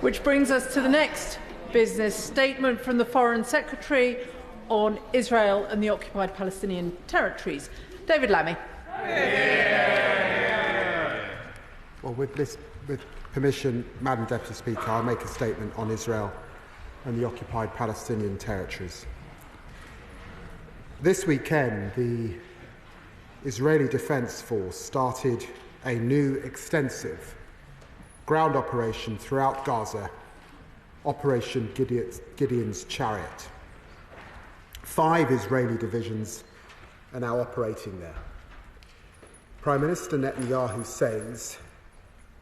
Which brings us to the next business statement from the Foreign Secretary on Israel and the occupied Palestinian territories. David Lammy. Well, with permission, Madam Deputy Speaker, I'll make a statement on Israel and the occupied Palestinian territories. This weekend, the Israeli Defence Force started a new extensive ground operation throughout Gaza, Operation Gideon's Chariot. 5 Israeli divisions are now operating there. Prime Minister Netanyahu says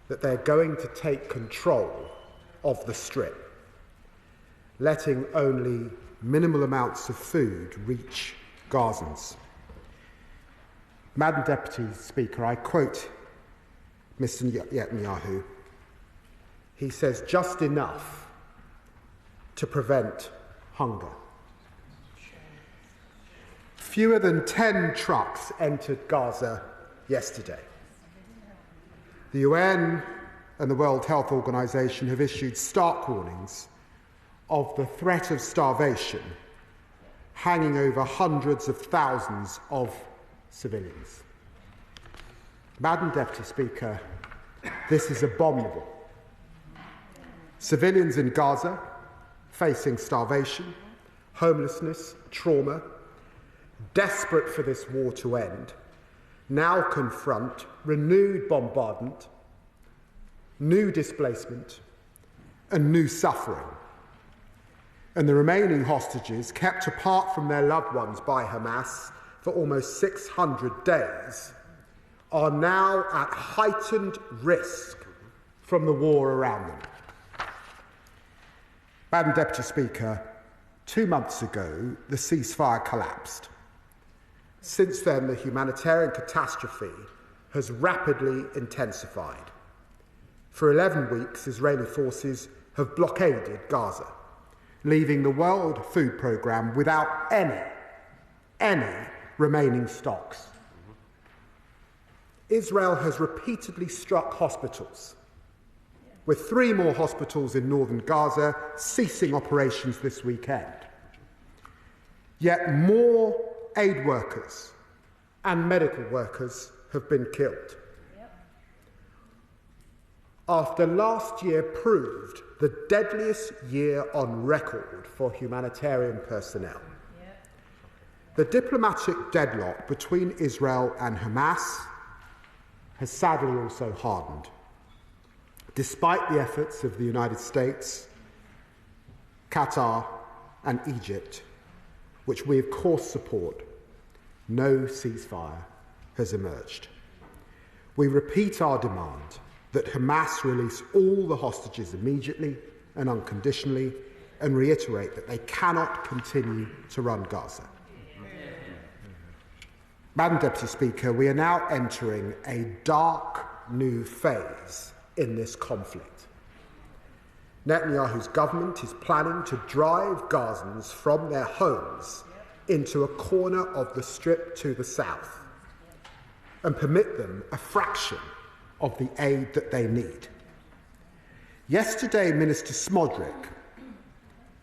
that they're going to take control of the Strip, letting only minimal amounts of food reach Gazans. Madam Deputy Speaker, I quote Mr. Netanyahu. He says, just enough to prevent hunger. Fewer than 10 trucks entered Gaza yesterday. The UN and the World Health Organization have issued stark warnings of the threat of starvation hanging over hundreds of thousands of civilians. Madam Deputy Speaker, this is abominable. Civilians in Gaza facing starvation, homelessness, trauma, desperate for this war to end, now confront renewed bombardment, new displacement, and new suffering. And the remaining hostages, kept apart from their loved ones by Hamas for almost 600 days, are now at heightened risk from the war around them. Madam Deputy Speaker, 2 months ago, the ceasefire collapsed. Since then, the humanitarian catastrophe has rapidly intensified. For 11 weeks, Israeli forces have blockaded Gaza, leaving the World Food Programme without any remaining stocks. Israel has repeatedly struck hospitals, with 3 more hospitals in northern Gaza ceasing operations this weekend. Yet more aid workers and medical workers have been killed. After last year proved the deadliest year on record for humanitarian personnel, the diplomatic deadlock between Israel and Hamas has sadly also hardened. Despite the efforts of the United States, Qatar, and Egypt, which we of course support, no ceasefire has emerged. We repeat our demand that Hamas release all the hostages immediately and unconditionally, and reiterate that they cannot continue to run Gaza. Madam Deputy Speaker, we are now entering a dark new phase in this conflict. Netanyahu's government is planning to drive Gazans from their homes into a corner of the Strip to the south and permit them a fraction of the aid that they need. Yesterday, Minister Smodrick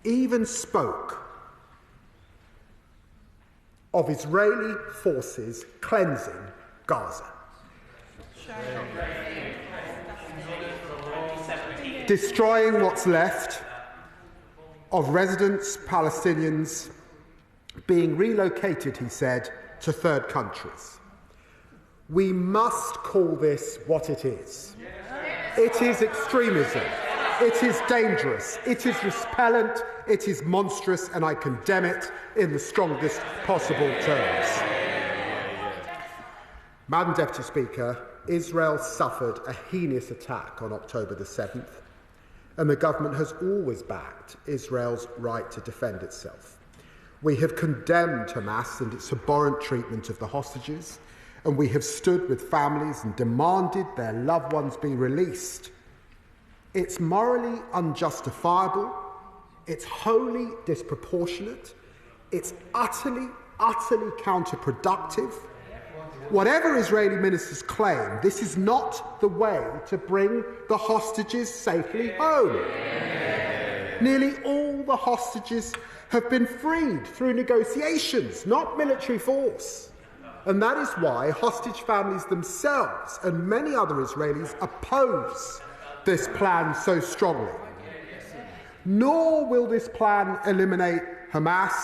even spoke of Israeli forces cleansing Gaza, destroying what's left of residents, Palestinians, being relocated, he said, to third countries. We must call this what it is. It is extremism. It is dangerous. It is repellent. It is monstrous, and I condemn it in the strongest possible terms. Madam Deputy Speaker, Israel suffered a heinous attack on October the 7th, and the government has always backed Israel's right to defend itself. We have condemned Hamas and its abhorrent treatment of the hostages, and we have stood with families and demanded their loved ones be released. It's morally unjustifiable, it's wholly disproportionate, it's utterly counterproductive, Whatever Israeli ministers claim, this is not the way to bring the hostages safely home. Nearly all the hostages have been freed through negotiations, not military force. And that is why hostage families themselves and many other Israelis oppose this plan so strongly. Nor will this plan eliminate Hamas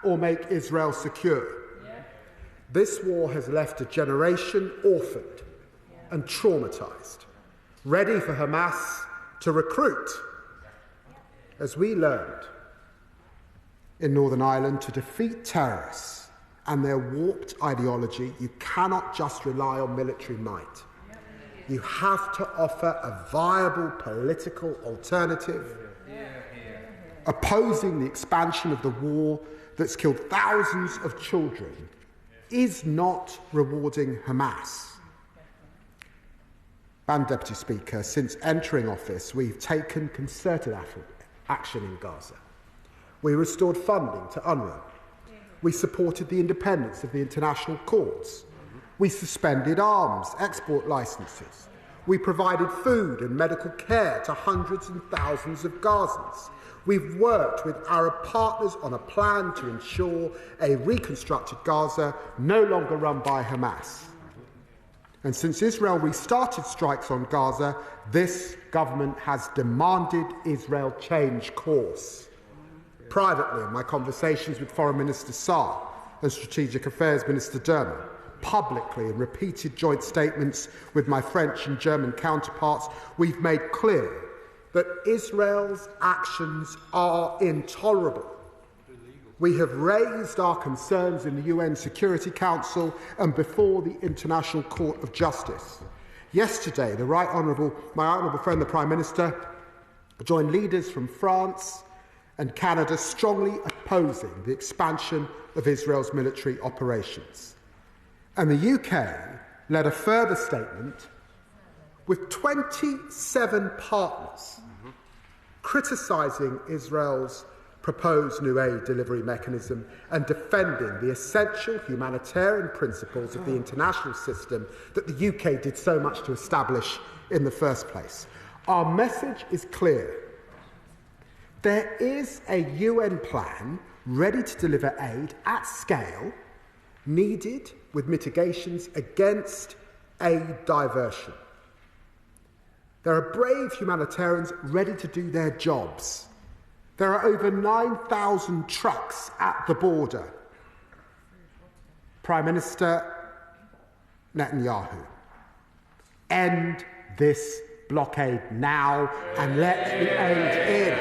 or make Israel secure. This war has left a generation orphaned and traumatised, ready for Hamas to recruit. As we learned in Northern Ireland, to defeat terrorists and their warped ideology, you cannot just rely on military might. You have to offer a viable political alternative, opposing the expansion of the war that's killed thousands of children is not rewarding Hamas. Madam Deputy Speaker, since entering office, we've taken concerted action in Gaza. We restored funding to UNRWA. We supported the independence of the international courts. We suspended arms export licences. We provided food and medical care to hundreds and thousands of Gazans. We've worked with Arab partners on a plan to ensure a reconstructed Gaza no longer run by Hamas. And since Israel restarted strikes on Gaza, this government has demanded Israel change course. Privately, in my conversations with Foreign Minister Saar and Strategic Affairs Minister Dermot, publicly in repeated joint statements with my French and German counterparts, we've made clear that Israel's actions are intolerable. We have raised our concerns in the UN Security Council and before the International Court of Justice. Yesterday, my honourable friend, the Prime Minister, joined leaders from France and Canada strongly opposing the expansion of Israel's military operations. And the UK led a further statement with 27 partners criticising Israel's proposed new aid delivery mechanism and defending the essential humanitarian principles of the international system that the UK did so much to establish in the first place. Our message is clear. There is a UN plan ready to deliver aid at scale, needed with mitigations against aid diversion. There are brave humanitarians ready to do their jobs. There are over 9,000 trucks at the border. Prime Minister Netanyahu, end this blockade now and let the aid in.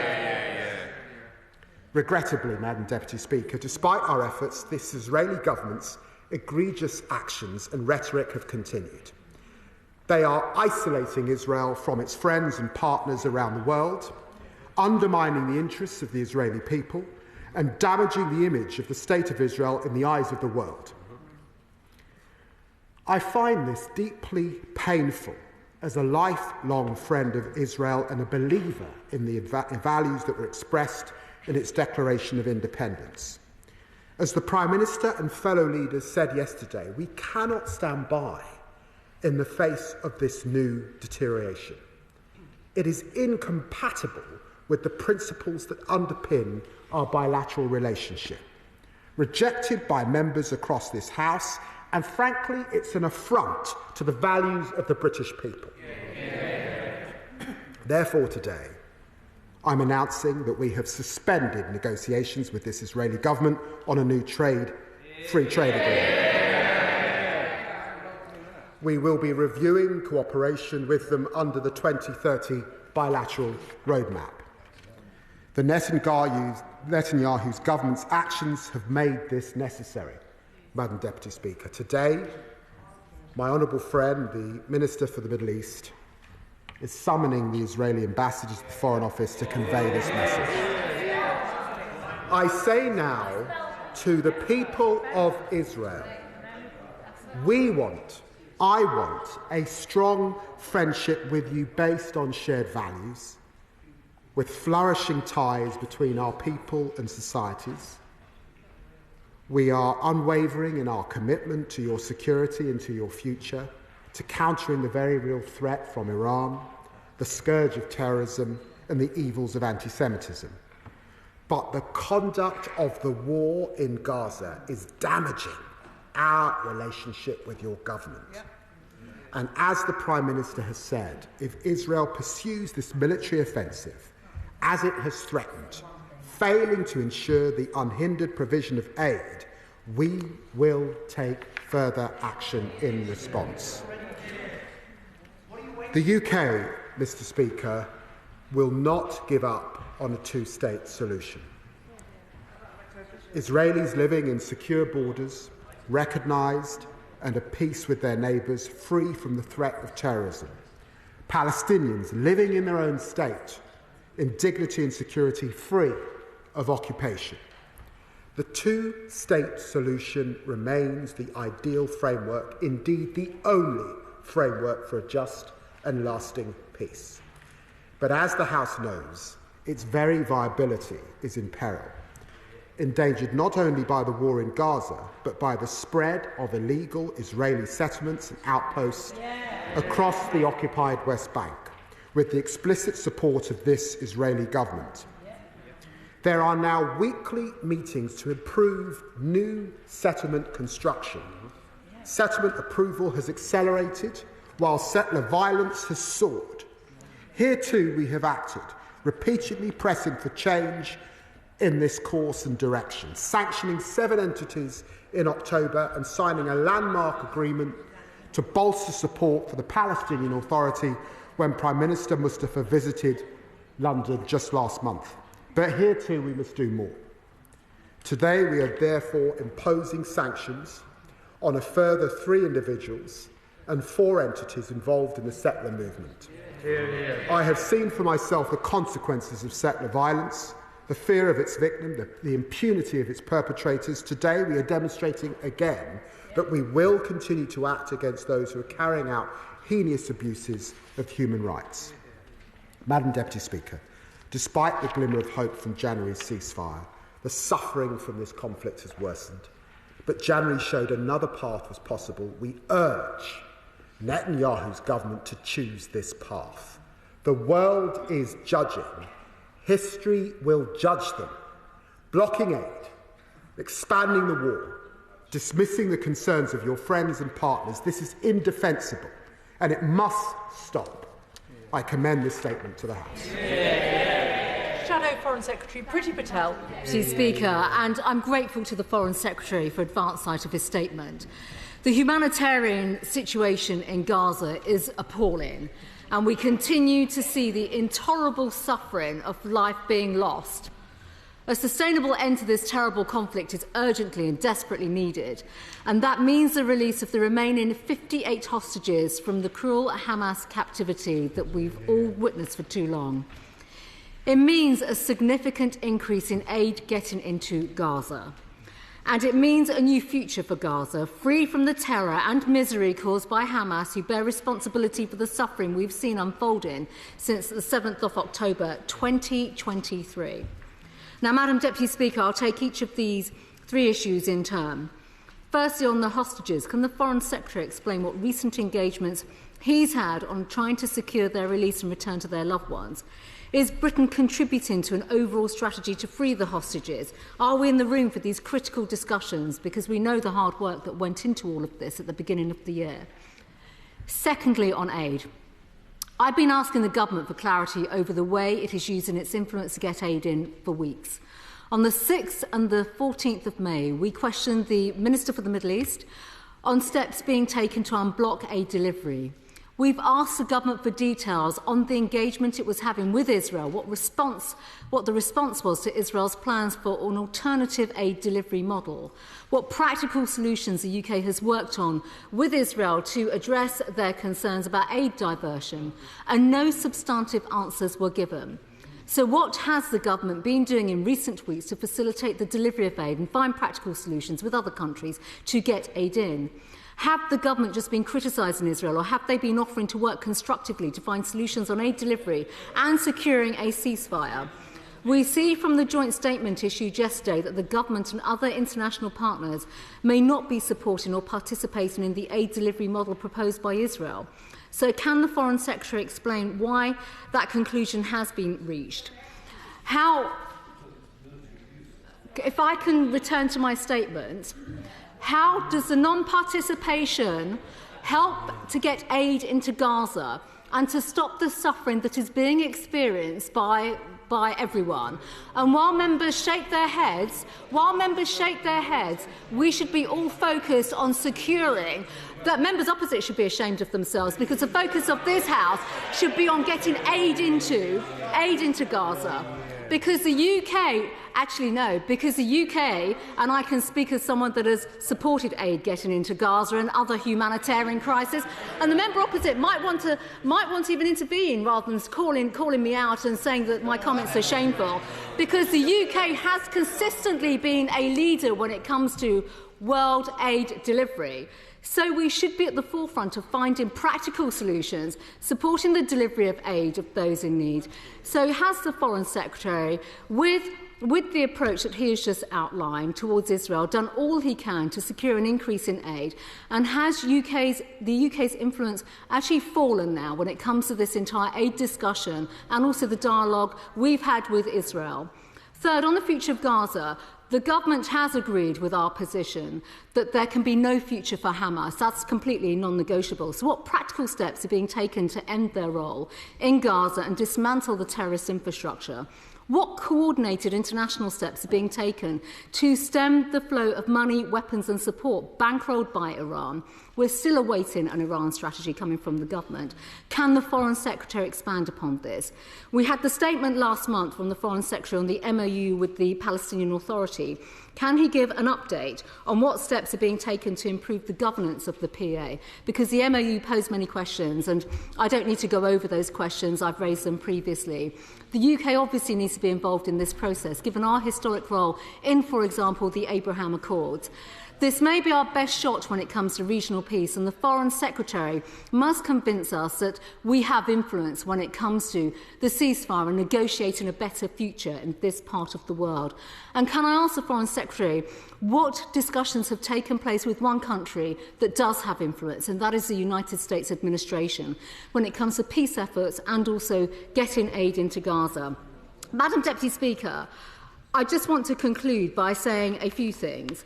Regrettably, Madam Deputy Speaker, despite our efforts, this Israeli government's egregious actions and rhetoric have continued. They are isolating Israel from its friends and partners around the world, undermining the interests of the Israeli people, and damaging the image of the State of Israel in the eyes of the world. I find this deeply painful as a lifelong friend of Israel and a believer in the values that were expressed in its Declaration of Independence. As the Prime Minister and fellow leaders said yesterday, we cannot stand by in the face of this new deterioration. It is incompatible with the principles that underpin our bilateral relationship, rejected by members across this House, and frankly, it's an affront to the values of the British people. Therefore, today, I'm announcing that we have suspended negotiations with this Israeli government on a new free trade agreement. We will be reviewing cooperation with them under the 2030 bilateral roadmap. The Netanyahu's government's actions have made this necessary, Madam Deputy Speaker. Today, my honourable friend, the Minister for the Middle East, is summoning the Israeli ambassadors to the Foreign Office to convey this message. I say now to the people of Israel, I want a strong friendship with you based on shared values, with flourishing ties between our people and societies. We are unwavering in our commitment to your security and to your future, to countering the very real threat from Iran, the scourge of terrorism and the evils of anti-Semitism. But the conduct of the war in Gaza is damaging our relationship with your government. And as the Prime Minister has said, if Israel pursues this military offensive, as it has threatened, failing to ensure the unhindered provision of aid, we will take further action in response. The UK, Mr. Speaker, will not give up on a two-state solution. Israelis living in secure borders, recognised and at peace with their neighbours, free from the threat of terrorism. Palestinians living in their own state, in dignity and security, free of occupation. The two-state solution remains the ideal framework, indeed the only framework for a just and lasting peace. But as the House knows, its very viability is in peril, endangered not only by the war in Gaza, but by the spread of illegal Israeli settlements and outposts across the occupied West Bank, with the explicit support of this Israeli government. There are now weekly meetings to improve new settlement construction. Settlement approval has accelerated, while settler violence has soared. Here too we have acted, repeatedly pressing for change in this course and direction, sanctioning 7 entities in October and signing a landmark agreement to bolster support for the Palestinian Authority when Prime Minister Mustafa visited London just last month. But here too we must do more. Today we are therefore imposing sanctions on a further 3 individuals and 4 entities involved in the settler movement. I have seen for myself the consequences of settler violence, the fear of its victim, the impunity of its perpetrators. Today we are demonstrating again that we will continue to act against those who are carrying out heinous abuses of human rights. Madam Deputy Speaker, despite the glimmer of hope from January's ceasefire, the suffering from this conflict has worsened. But January showed another path was possible. We urge Netanyahu's government to choose this path. The world is judging. History will judge them. Blocking aid, expanding the war, dismissing the concerns of your friends and partners, this is indefensible and it must stop. I commend this statement to the House. Shadow Foreign Secretary Priti Patel. Mr. Speaker, and I'm grateful to the Foreign Secretary for advance sight of his statement. The humanitarian situation in Gaza is appalling, and we continue to see the intolerable suffering of life being lost. A sustainable end to this terrible conflict is urgently and desperately needed, and that means the release of the remaining 58 hostages from the cruel Hamas captivity that we've all witnessed for too long. It means a significant increase in aid getting into Gaza. And it means a new future for Gaza, free from the terror and misery caused by Hamas, who bear responsibility for the suffering we've seen unfolding since the 7th of October 2023. Now, Madam Deputy Speaker, I'll take each of these 3 issues in turn. Firstly, on the hostages, can the Foreign Secretary explain what recent engagements he's had on trying to secure their release and return to their loved ones? Is Britain contributing to an overall strategy to free the hostages? Are we in the room for these critical discussions? Because we know the hard work that went into all of this at the beginning of the year. Secondly, on aid. I've been asking the government for clarity over the way it is using its influence to get aid in for weeks. On the 6th and the 14th of May, we questioned the Minister for the Middle East on steps being taken to unblock aid delivery. We've asked the government for details on the engagement it was having with Israel, what the response was to Israel's plans for an alternative aid delivery model, what practical solutions the UK has worked on with Israel to address their concerns about aid diversion, and no substantive answers were given. So what has the government been doing in recent weeks to facilitate the delivery of aid and find practical solutions with other countries to get aid in? Have the government just been criticising Israel, or have they been offering to work constructively to find solutions on aid delivery and securing a ceasefire? We see from the joint statement issued yesterday that the government and other international partners may not be supporting or participating in the aid delivery model proposed by Israel. So can the Foreign Secretary explain why that conclusion has been reached? If I can return to my statement, how does the non-participation help to get aid into Gaza and to stop the suffering that is being experienced by everyone? And while members shake their heads, we should be all focused on securing that. Members opposite should be ashamed of themselves, because the focus of this House should be on getting aid into Gaza. Because the UK, and I can speak as someone that has supported aid getting into Gaza and other humanitarian crises, and the member opposite might want to even intervene rather than calling me out and saying that my comments are shameful, because the UK has consistently been a leader when it comes to world aid delivery. So we should be at the forefront of finding practical solutions, supporting the delivery of aid of those in need. So has the Foreign Secretary, with the approach that he has just outlined towards Israel, done all he can to secure an increase in aid? And has the UK's influence actually fallen now when it comes to this entire aid discussion and also the dialogue we've had with Israel? Third, on the future of Gaza, the government has agreed with our position that there can be no future for Hamas. That's completely non-negotiable. So what practical steps are being taken to end their role in Gaza and dismantle the terrorist infrastructure? What coordinated international steps are being taken to stem the flow of money, weapons and support bankrolled by Iran? We're still awaiting an Iran strategy coming from the government. Can the Foreign Secretary expand upon this? We had the statement last month from the Foreign Secretary on the MOU with the Palestinian Authority. Can he give an update on what steps are being taken to improve the governance of the PA? Because the MOU posed many questions, and I don't need to go over those questions. I've raised them previously. The UK obviously needs to be involved in this process, given our historic role in, for example, the Abraham Accords. This may be our best shot when it comes to regional peace, and the Foreign Secretary must convince us that we have influence when it comes to the ceasefire and negotiating a better future in this part of the world. And can I ask the Foreign Secretary what discussions have taken place with one country that does have influence, and that is the United States administration, when it comes to peace efforts and also getting aid into Gaza? Madam Deputy Speaker, I just want to conclude by saying a few things.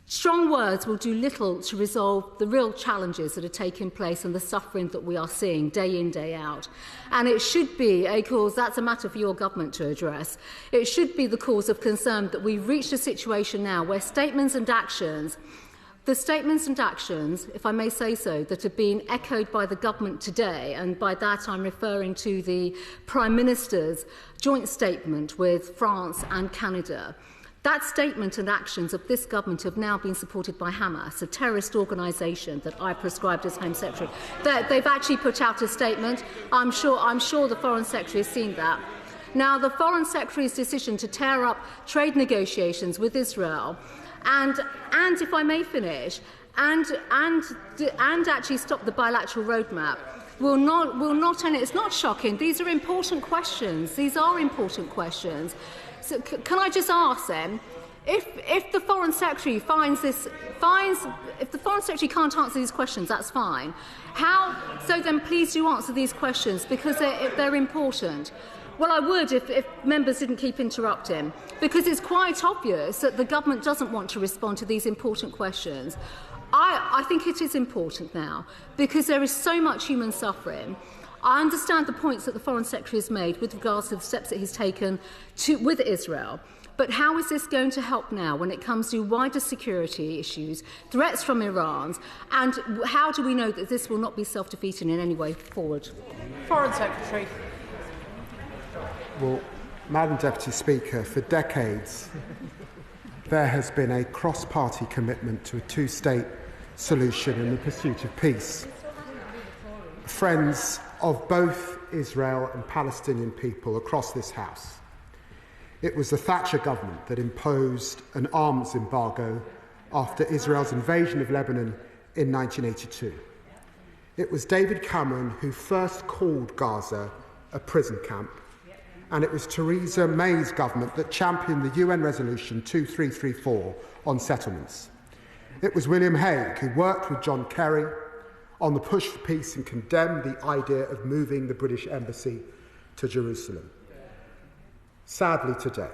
Strong words will do little to resolve the real challenges that are taking place and the suffering that we are seeing day in, day out. And it should be a cause, that's a matter for your government to address. It should be the cause of concern that we've reached a situation now where the statements and actions, if I may say so, that have been echoed by the government today, and by that I'm referring to the Prime Minister's joint statement with France and Canada. That statement and actions of this government have now been supported by Hamas, a terrorist organisation that I prescribed as Home Secretary. They've actually put out a statement. I'm sure the Foreign Secretary has seen that. Now, the Foreign Secretary's decision to tear up trade negotiations with Israel and if I may finish, and actually stop the bilateral roadmap will not only, it's not shocking, these are important questions. These are important questions. So can I just ask them, if the Foreign Secretary if the Foreign Secretary can't answer these questions, that's fine. So then please do answer these questions, because they're important. Well, I would if members didn't keep interrupting, because it's quite obvious that the government doesn't want to respond to these important questions. I think it is important now, because there is so much human suffering. I understand the points that the Foreign Secretary has made with regards to the steps that he's taken with Israel. But how is this going to help now when it comes to wider security issues, threats from Iran, and how do we know that this will not be self-defeating in any way forward? Foreign Secretary. Well, Madam Deputy Speaker, for decades there has been a cross-party commitment to a two-state solution in the pursuit of peace. Friends of both Israel and Palestinian people across this House. It was the Thatcher government that imposed an arms embargo after Israel's invasion of Lebanon in 1982. It was David Cameron who first called Gaza a prison camp, and it was Theresa May's government that championed the UN Resolution 2334 on settlements. It was William Hague who worked with John Kerry on the push for peace and condemned the idea of moving the British Embassy to Jerusalem. Sadly today,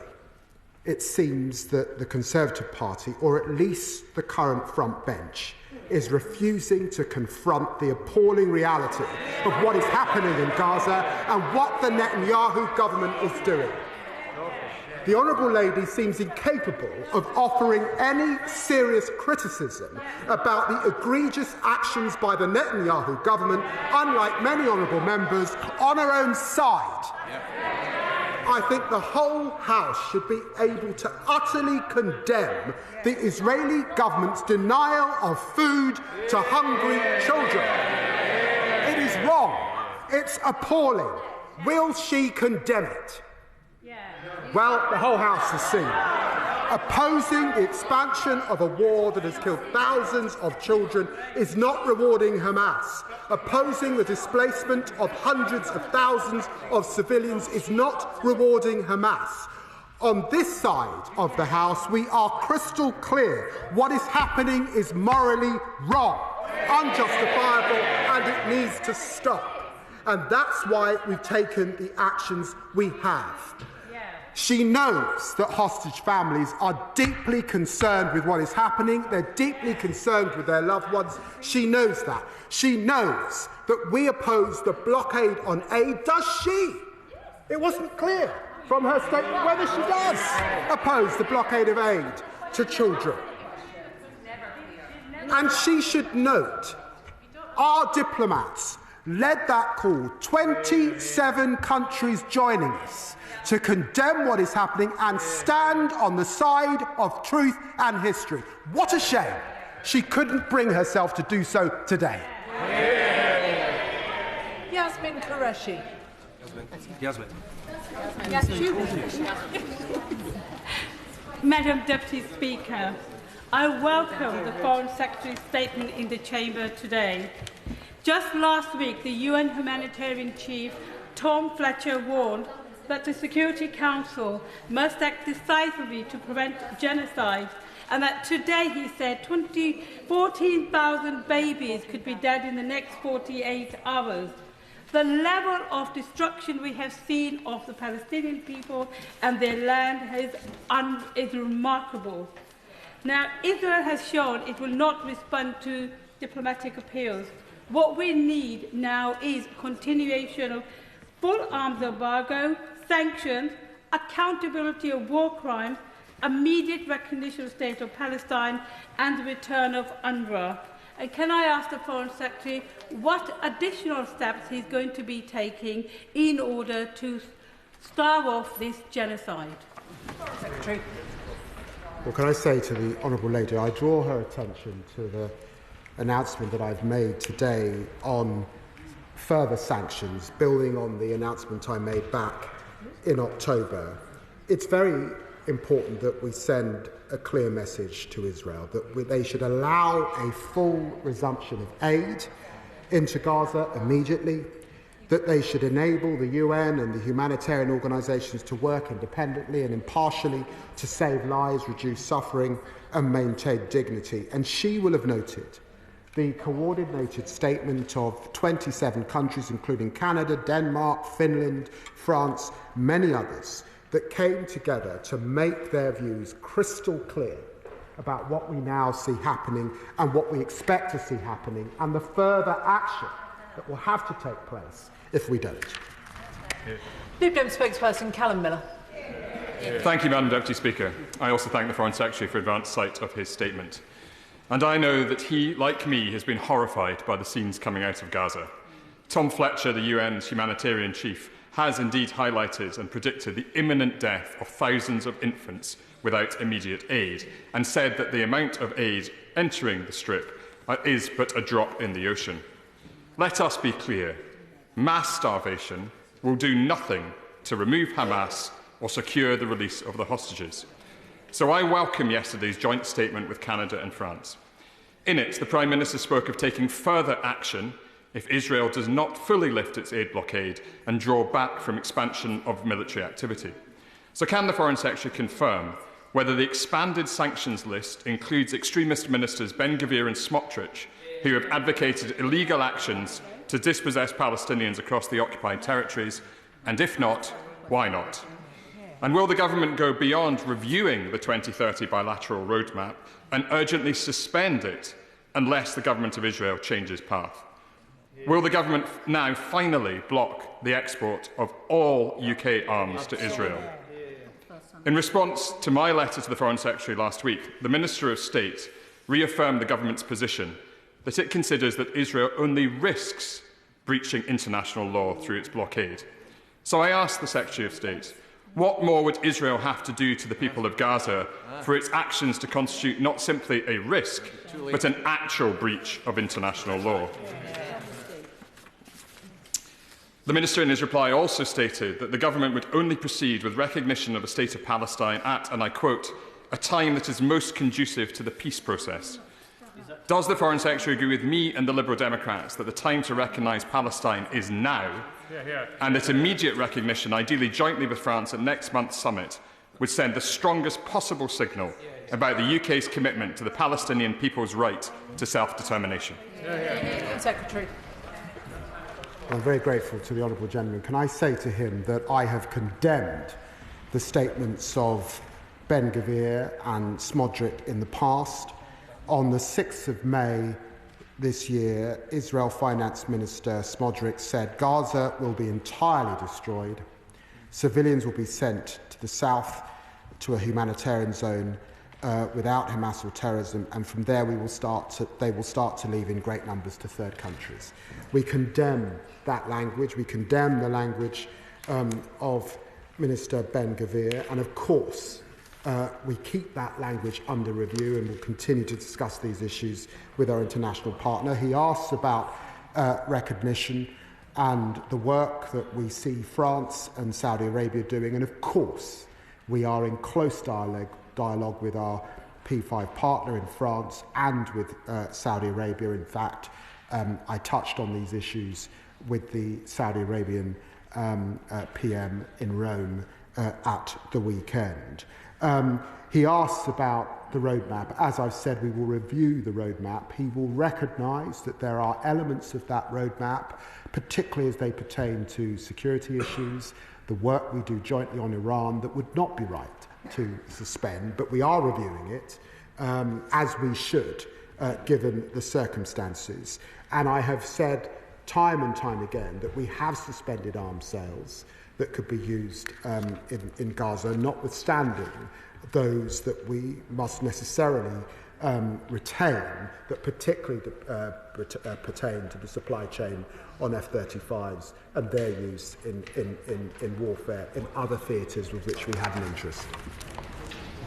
it seems that the Conservative Party, or at least the current front bench, is refusing to confront the appalling reality of what is happening in Gaza and what the Netanyahu government is doing. The Honourable Lady seems incapable of offering any serious criticism about the egregious actions by the Netanyahu government, unlike many honourable members, on her own side. I think the whole House should be able to utterly condemn the Israeli government's denial of food to hungry children. It is wrong. It's appalling. Will she condemn it? Well, the whole House has seen. Opposing the expansion of a war that has killed thousands of children is not rewarding Hamas. Opposing the displacement of hundreds of thousands of civilians is not rewarding Hamas. On this side of the House, we are crystal clear. What is happening is morally wrong, unjustifiable, and it needs to stop. And that's why we've taken the actions we have. She knows that hostage families are deeply concerned with what is happening. They're deeply concerned with their loved ones. She knows that. She knows that we oppose the blockade on aid. Does she? It wasn't clear from her statement whether she does oppose the blockade of aid to children. And she should note, our diplomats led that call, 27 countries joining us, to condemn what is happening and stand on the side of truth and history. What a shame she couldn't bring herself to do so today. Yasmin Qureshi. Yasmin. Madam Deputy Speaker, I welcome the Foreign Secretary's statement in the Chamber today. Just last week, the UN humanitarian chief, Tom Fletcher, warned that the Security Council must act decisively to prevent genocide, and that today, he said, 14,000 babies could be dead in the next 48 hours. The level of destruction we have seen of the Palestinian people and their land is remarkable. Now, Israel has shown it will not respond to diplomatic appeals. What we need now is continuation of full arms embargo, sanctions, accountability of war crimes, immediate recognition of the State of Palestine, and the return of UNRWA. And can I ask the Foreign Secretary what additional steps he's going to be taking in order to starve off this genocide? Foreign Secretary. Well, can I say to the Honourable Lady, I draw her attention to the announcement that I've made today on further sanctions, building on the announcement I made back in October. It's very important that we send a clear message to Israel that they should allow a full resumption of aid into Gaza immediately, that they should enable the UN and the humanitarian organisations to work independently and impartially to save lives, reduce suffering and maintain dignity. And she will have noted the coordinated statement of 27 countries, including Canada, Denmark, Finland, France, many others, that came together to make their views crystal clear about what we now see happening and what we expect to see happening and the further action that will have to take place if we don't. Lib Dem spokesperson Calum Miller. Thank you, Madam Deputy Speaker. I also thank the Foreign Secretary for advance sight of his statement. And I know that he, like me, has been horrified by the scenes coming out of Gaza. Tom Fletcher, the UN's humanitarian chief, has indeed highlighted and predicted the imminent death of thousands of infants without immediate aid, and said that the amount of aid entering the Strip is but a drop in the ocean. Let us be clear. Mass starvation will do nothing to remove Hamas or secure the release of the hostages. So I welcome yesterday's joint statement with Canada and France. In it, the Prime Minister spoke of taking further action if Israel does not fully lift its aid blockade and draw back from expansion of military activity. So can the Foreign Secretary confirm whether the expanded sanctions list includes extremist ministers Ben-Gvir and Smotrich, who have advocated illegal actions to dispossess Palestinians across the occupied territories, and if not, why not? And will the government go beyond reviewing the 2030 bilateral roadmap and urgently suspend it unless the government of Israel changes path? Will the government now finally block the export of all UK arms to Israel? In response to my letter to the Foreign Secretary last week, the Minister of State reaffirmed the government's position that it considers that Israel only risks breaching international law through its blockade. So I asked the Secretary of State, what more would Israel have to do to the people of Gaza for its actions to constitute not simply a risk, but an actual breach of international law? The Minister in his reply also stated that the government would only proceed with recognition of a state of Palestine at, and I quote, a time that is most conducive to the peace process. Does the Foreign Secretary agree with me and the Liberal Democrats that the time to recognise Palestine is now, and that immediate recognition, ideally jointly with France at next month's summit, would send the strongest possible signal about the UK's commitment to the Palestinian people's right to self-determination? Secretary. I'm very grateful to the Honourable Gentleman. Can I say to him that I have condemned the statements of Ben-Gvir and Smodrick in the past. On the 6th of May this year, Israel Finance Minister Smodrick said Gaza will be entirely destroyed. Civilians will be sent to the south to a humanitarian zone without Hamas or terrorism, and from there they will start to leave in great numbers to third countries. We condemn that language. We condemn the language of Minister Ben-Gvir, and of course we keep that language under review and will continue to discuss these issues with our international partner. He asks about recognition and the work that we see France and Saudi Arabia doing, and of course we are in close dialogue with our P5 partner in France and with Saudi Arabia. In fact, I touched on these issues with the Saudi Arabian PM in Rome at the weekend. He asks about the roadmap. As I've said, we will review the roadmap. He will recognise that there are elements of that roadmap, particularly as they pertain to security issues, the work we do jointly on Iran, that would not be right to suspend, but we are reviewing it, as we should, given the circumstances. And I have said time and time again that we have suspended arms sales that could be used in Gaza, notwithstanding those that we must necessarily retain, that particularly pertain to the supply chain on F-35s and their use in warfare in other theatres with which we have an interest.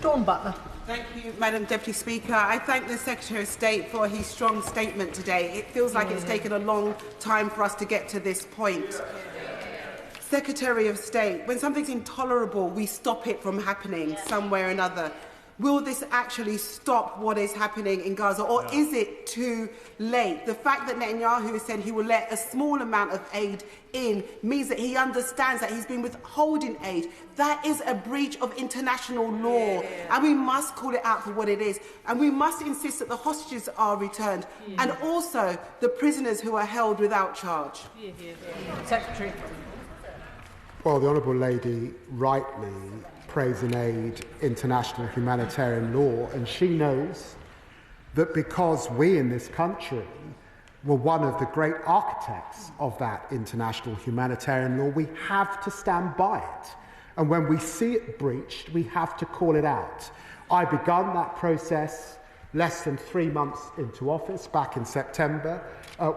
Butler. Thank you, Madam Deputy Speaker. I thank the Secretary of State for his strong statement today. It feels like it's taken a long time for us to get to this point. Secretary of State, when something's intolerable, we stop it from happening somewhere or another. Will this actually stop what is happening in Gaza, or is it too late? The fact that Netanyahu has said he will let a small amount of aid in means that he understands that he's been withholding aid. That is a breach of international law, and we must call it out for what it is. And we must insist that the hostages are returned, and also the prisoners who are held without charge. Secretary. Well, the Honourable Lady rightly praise and aid international humanitarian law, and she knows that because we in this country were one of the great architects of that international humanitarian law, we have to stand by it. And when we see it breached, we have to call it out. I begun that process less than 3 months into office, back in September,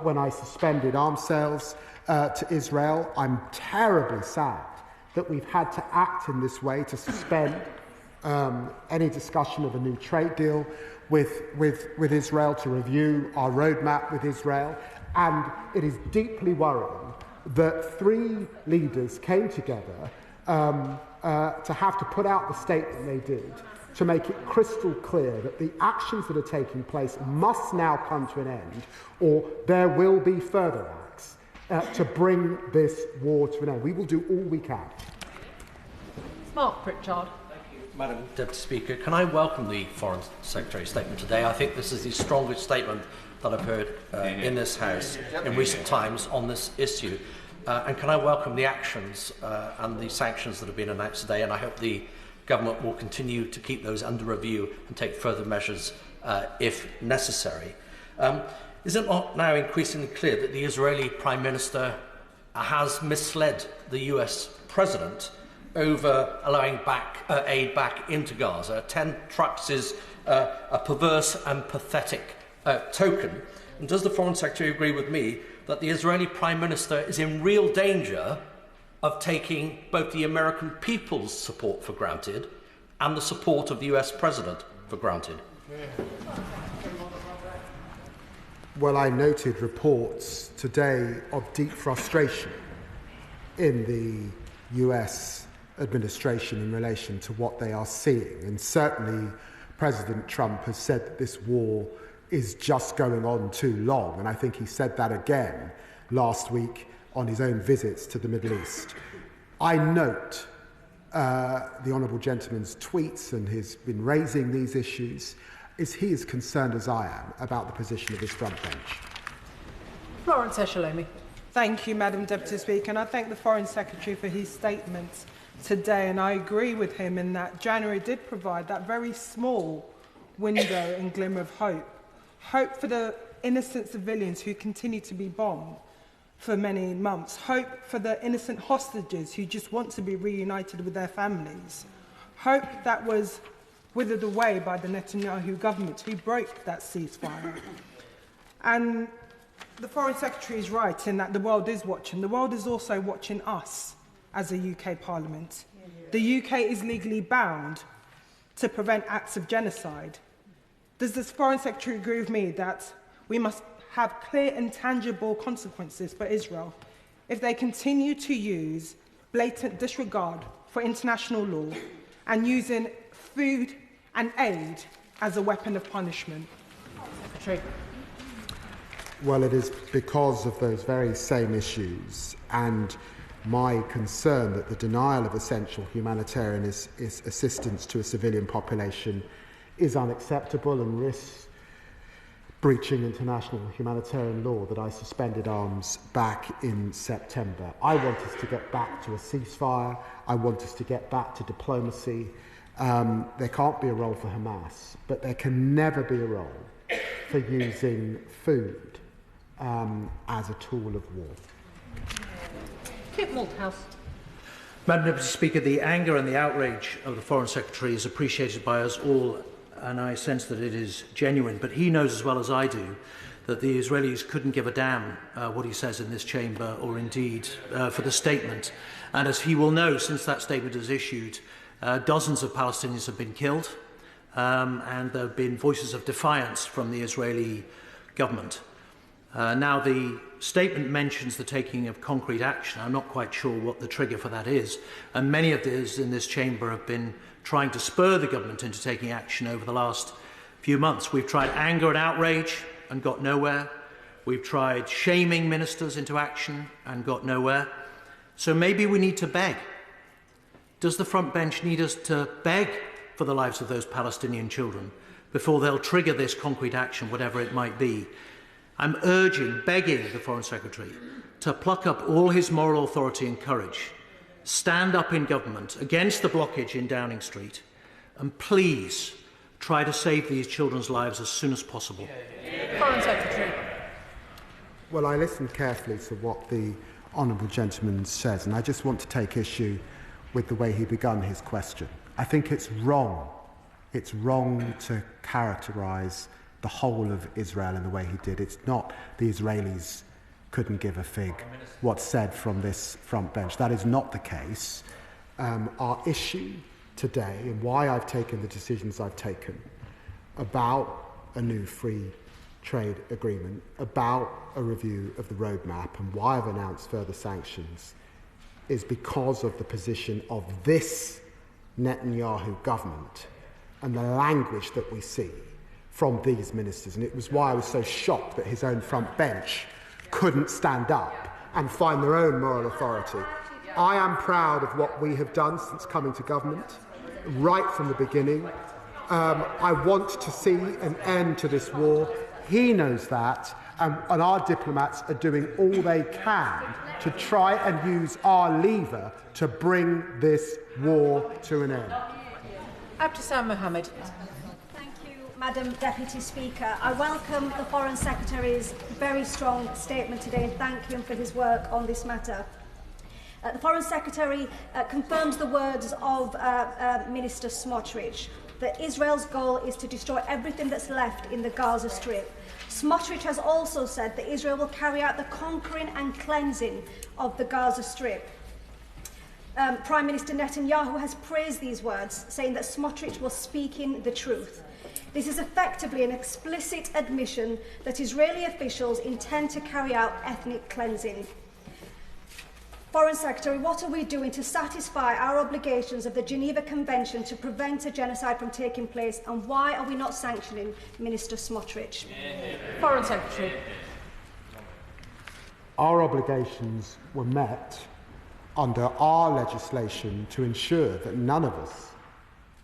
when I suspended arms sales to Israel. I'm terribly sad that we've had to act in this way to suspend any discussion of a new trade deal with Israel, to review our roadmap with Israel. And it is deeply worrying that 3 leaders came together to have to put out the statement they did to make it crystal clear that the actions that are taking place must now come to an end, or there will be further acts to bring this war to an end. We will do all we can. Mark Pritchard. Madam Deputy Speaker, can I welcome the Foreign Secretary's statement today? I think this is the strongest statement that I've heard in this House in recent times on this issue. And can I welcome the actions and the sanctions that have been announced today, and I hope the Government will continue to keep those under review and take further measures if necessary. Is it not now increasingly clear that the Israeli Prime Minister has misled the US President over allowing aid back into Gaza? 10 trucks is a perverse and pathetic token. And does the Foreign Secretary agree with me that the Israeli Prime Minister is in real danger of taking both the American people's support for granted and the support of the US President for granted? Well, I noted reports today of deep frustration in the US administration in relation to what they are seeing. And certainly President Trump has said that this war is just going on too long. And I think he said that again last week on his own visits to the Middle East. I note the Honourable Gentleman's tweets, and he's been raising these issues. Is he as concerned as I am about the position of this front bench? Florence Eshalomi. Thank you, Madam Deputy Speaker, and I thank the Foreign Secretary for his statements today, and I agree with him in that January did provide that very small window and glimmer of hope. Hope for the innocent civilians who continue to be bombed for many months. Hope for the innocent hostages who just want to be reunited with their families. Hope that was withered away by the Netanyahu government who broke that ceasefire. And the Foreign Secretary is right in that the world is watching. The world is also watching us as a UK Parliament. The UK is legally bound to prevent acts of genocide. Does the Foreign Secretary agree with me that we must have clear and tangible consequences for Israel if they continue to use blatant disregard for international law and using food and aid as a weapon of punishment? Secretary. Well, it is because of those very same issues and my concern that the denial of essential humanitarian assistance to a civilian population is unacceptable and risks breaching international humanitarian law that I suspended arms back in September. I want us to get back to a ceasefire. I want us to get back to diplomacy. There can't be a role for Hamas, but there can never be a role for using food as a tool of war. Malthouse. Madam Deputy Speaker, the anger and the outrage of the Foreign Secretary is appreciated by us all, and I sense that it is genuine. But he knows as well as I do that the Israelis couldn't give a damn what he says in this chamber, or indeed for the statement. And as he will know, since that statement is issued, dozens of Palestinians have been killed, and there have been voices of defiance from the Israeli government. Now, the statement mentions the taking of concrete action. I'm not quite sure what the trigger for that is, and many of those in this chamber have been trying to spur the government into taking action over the last few months. We've tried anger and outrage and got nowhere. We've tried shaming ministers into action and got nowhere. So maybe we need to beg. Does the front bench need us to beg for the lives of those Palestinian children before they'll trigger this concrete action, whatever it might be? I'm begging the Foreign Secretary to pluck up all his moral authority and courage, stand up in government against the blockage in Downing Street, and please try to save these children's lives as soon as possible. Foreign Secretary. Well, I listened carefully to what the Honourable Gentleman says, and I just want to take issue with the way he began his question. I think it's wrong. It's wrong to characterise the whole of Israel in the way he did. It's not the Israelis couldn't give a fig what's said from this front bench. That is not the case. Our issue today, and why I've taken the decisions I've taken about a new free trade agreement, about a review of the roadmap, and why I've announced further sanctions, is because of the position of this Netanyahu government and the language that we see from these ministers. And it was why I was so shocked that his own front bench couldn't stand up and find their own moral authority. I am proud of what we have done since coming to government, right from the beginning. I want to see an end to this war. He knows that, and our diplomats are doing all they can to try and use our lever to bring this war to an end. Abtisam Mohamed. Thank you, Madam Deputy Speaker. I welcome the Foreign Secretary's very strong statement today and thank him for his work on this matter. The Foreign Secretary confirms the words of Minister Smotrich that Israel's goal is to destroy everything that's left in the Gaza Strip. Smotrich has also said that Israel will carry out the conquering and cleansing of the Gaza Strip. Prime Minister Netanyahu has praised these words, saying that Smotrich was speaking the truth. This is effectively an explicit admission that Israeli officials intend to carry out ethnic cleansing. Foreign Secretary, what are we doing to satisfy our obligations of the Geneva Convention to prevent a genocide from taking place, and why are we not sanctioning Minister Smotrich? Foreign Secretary. Our obligations were met under our legislation to ensure that none of us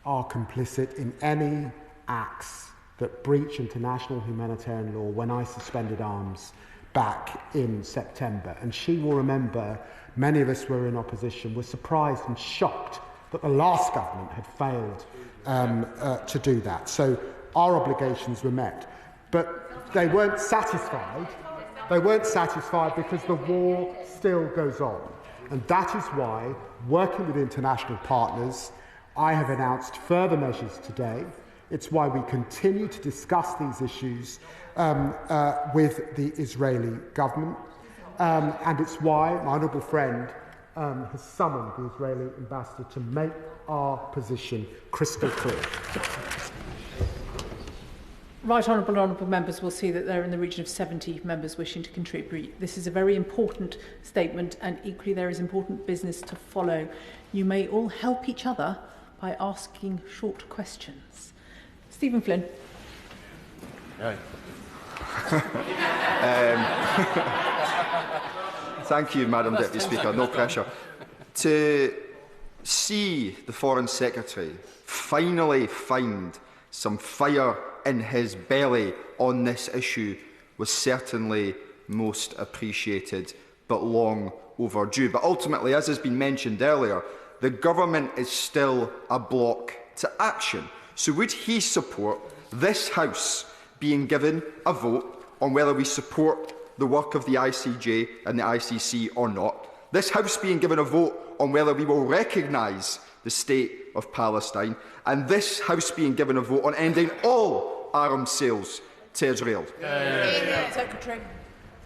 are complicit in any acts that breach international humanitarian law when I suspended arms back in September. And she will remember many of us were in opposition, were surprised and shocked that the last government had failed to do that. So our obligations were met. But they weren't satisfied. They weren't satisfied because the war still goes on. And that is why, working with international partners, I have announced further measures today. It's why we continue to discuss these issues with the Israeli government. And it's why my honourable friend has summoned the Israeli ambassador to make our position crystal clear. Right honourable members will see that there are in the region of 70 members wishing to contribute. This is a very important statement, and equally there is important business to follow. You may all help each other by asking short questions. Stephen Flynn. Right. Thank you, Madam Deputy Speaker. No pressure. To see the Foreign Secretary finally find some fire in his belly on this issue was certainly most appreciated, but long overdue. But ultimately, as has been mentioned earlier, the government is still a block to action. So would he support this House being given a vote on whether we support the work of the ICJ and the ICC or not? This House being given a vote on whether we will recognise the State of Palestine, and this House being given a vote on ending all arms sales to Israel. Secretary.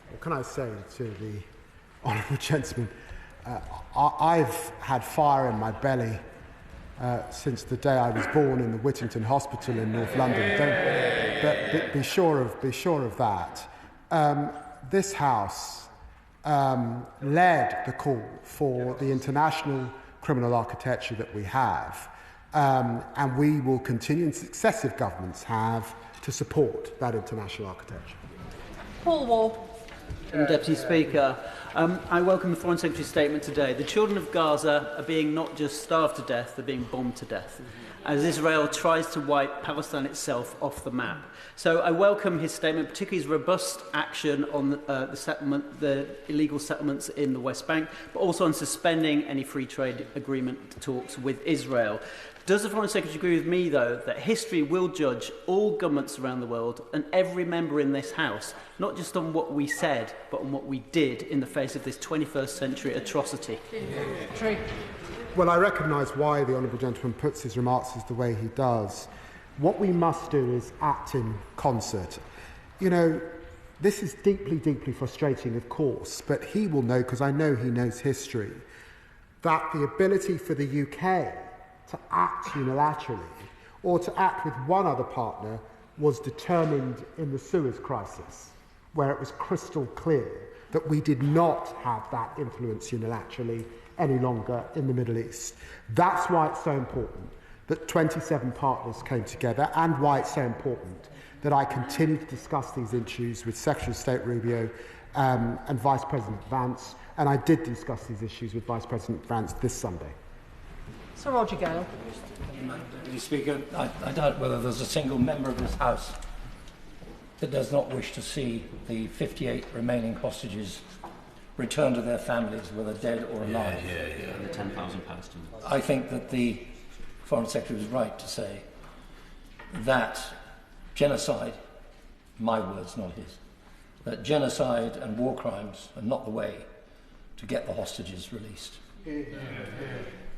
What can I say to the honourable gentleman? I've had fire in my belly since the day I was born in the Whittington Hospital in North London. Be sure of that. This House led the call for the international criminal architecture that we have, and we will continue, and successive governments have, to support that international architecture. Paul Wall. Deputy Speaker, I welcome the Foreign Secretary's statement today. The children of Gaza are being not just starved to death, they're being bombed to death, as Israel tries to wipe Palestine itself off the map. So I welcome his statement, particularly his robust action on the illegal settlements in the West Bank, but also on suspending any free trade agreement talks with Israel. Does the Foreign Secretary agree with me, though, that history will judge all governments around the world and every member in this House, not just on what we said, but on what we did in the face of this 21st century atrocity? Well, I recognise why the honourable gentleman puts his remarks the way he does. What we must do is act in concert. You know, this is deeply, deeply frustrating, of course, but he will know, because I know he knows history, that the ability for the UK to act unilaterally or to act with one other partner was determined in the Suez crisis, where it was crystal clear that we did not have that influence unilaterally any longer in the Middle East. That's why it's so important that 27 partners came together and why it's so important that I continue to discuss these issues with Secretary of State Rubio and Vice President Vance, and I did discuss these issues with Vice President Vance this Sunday. Sir Roger Gale. Deputy Speaker, I doubt whether there's a single member of this House that does not wish to see the 58 remaining hostages returned to their families, whether dead or alive. And the 10,000 Palestinians. I think that the Foreign Secretary was right to say that genocide, my words, not his, that genocide and war crimes are not the way to get the hostages released.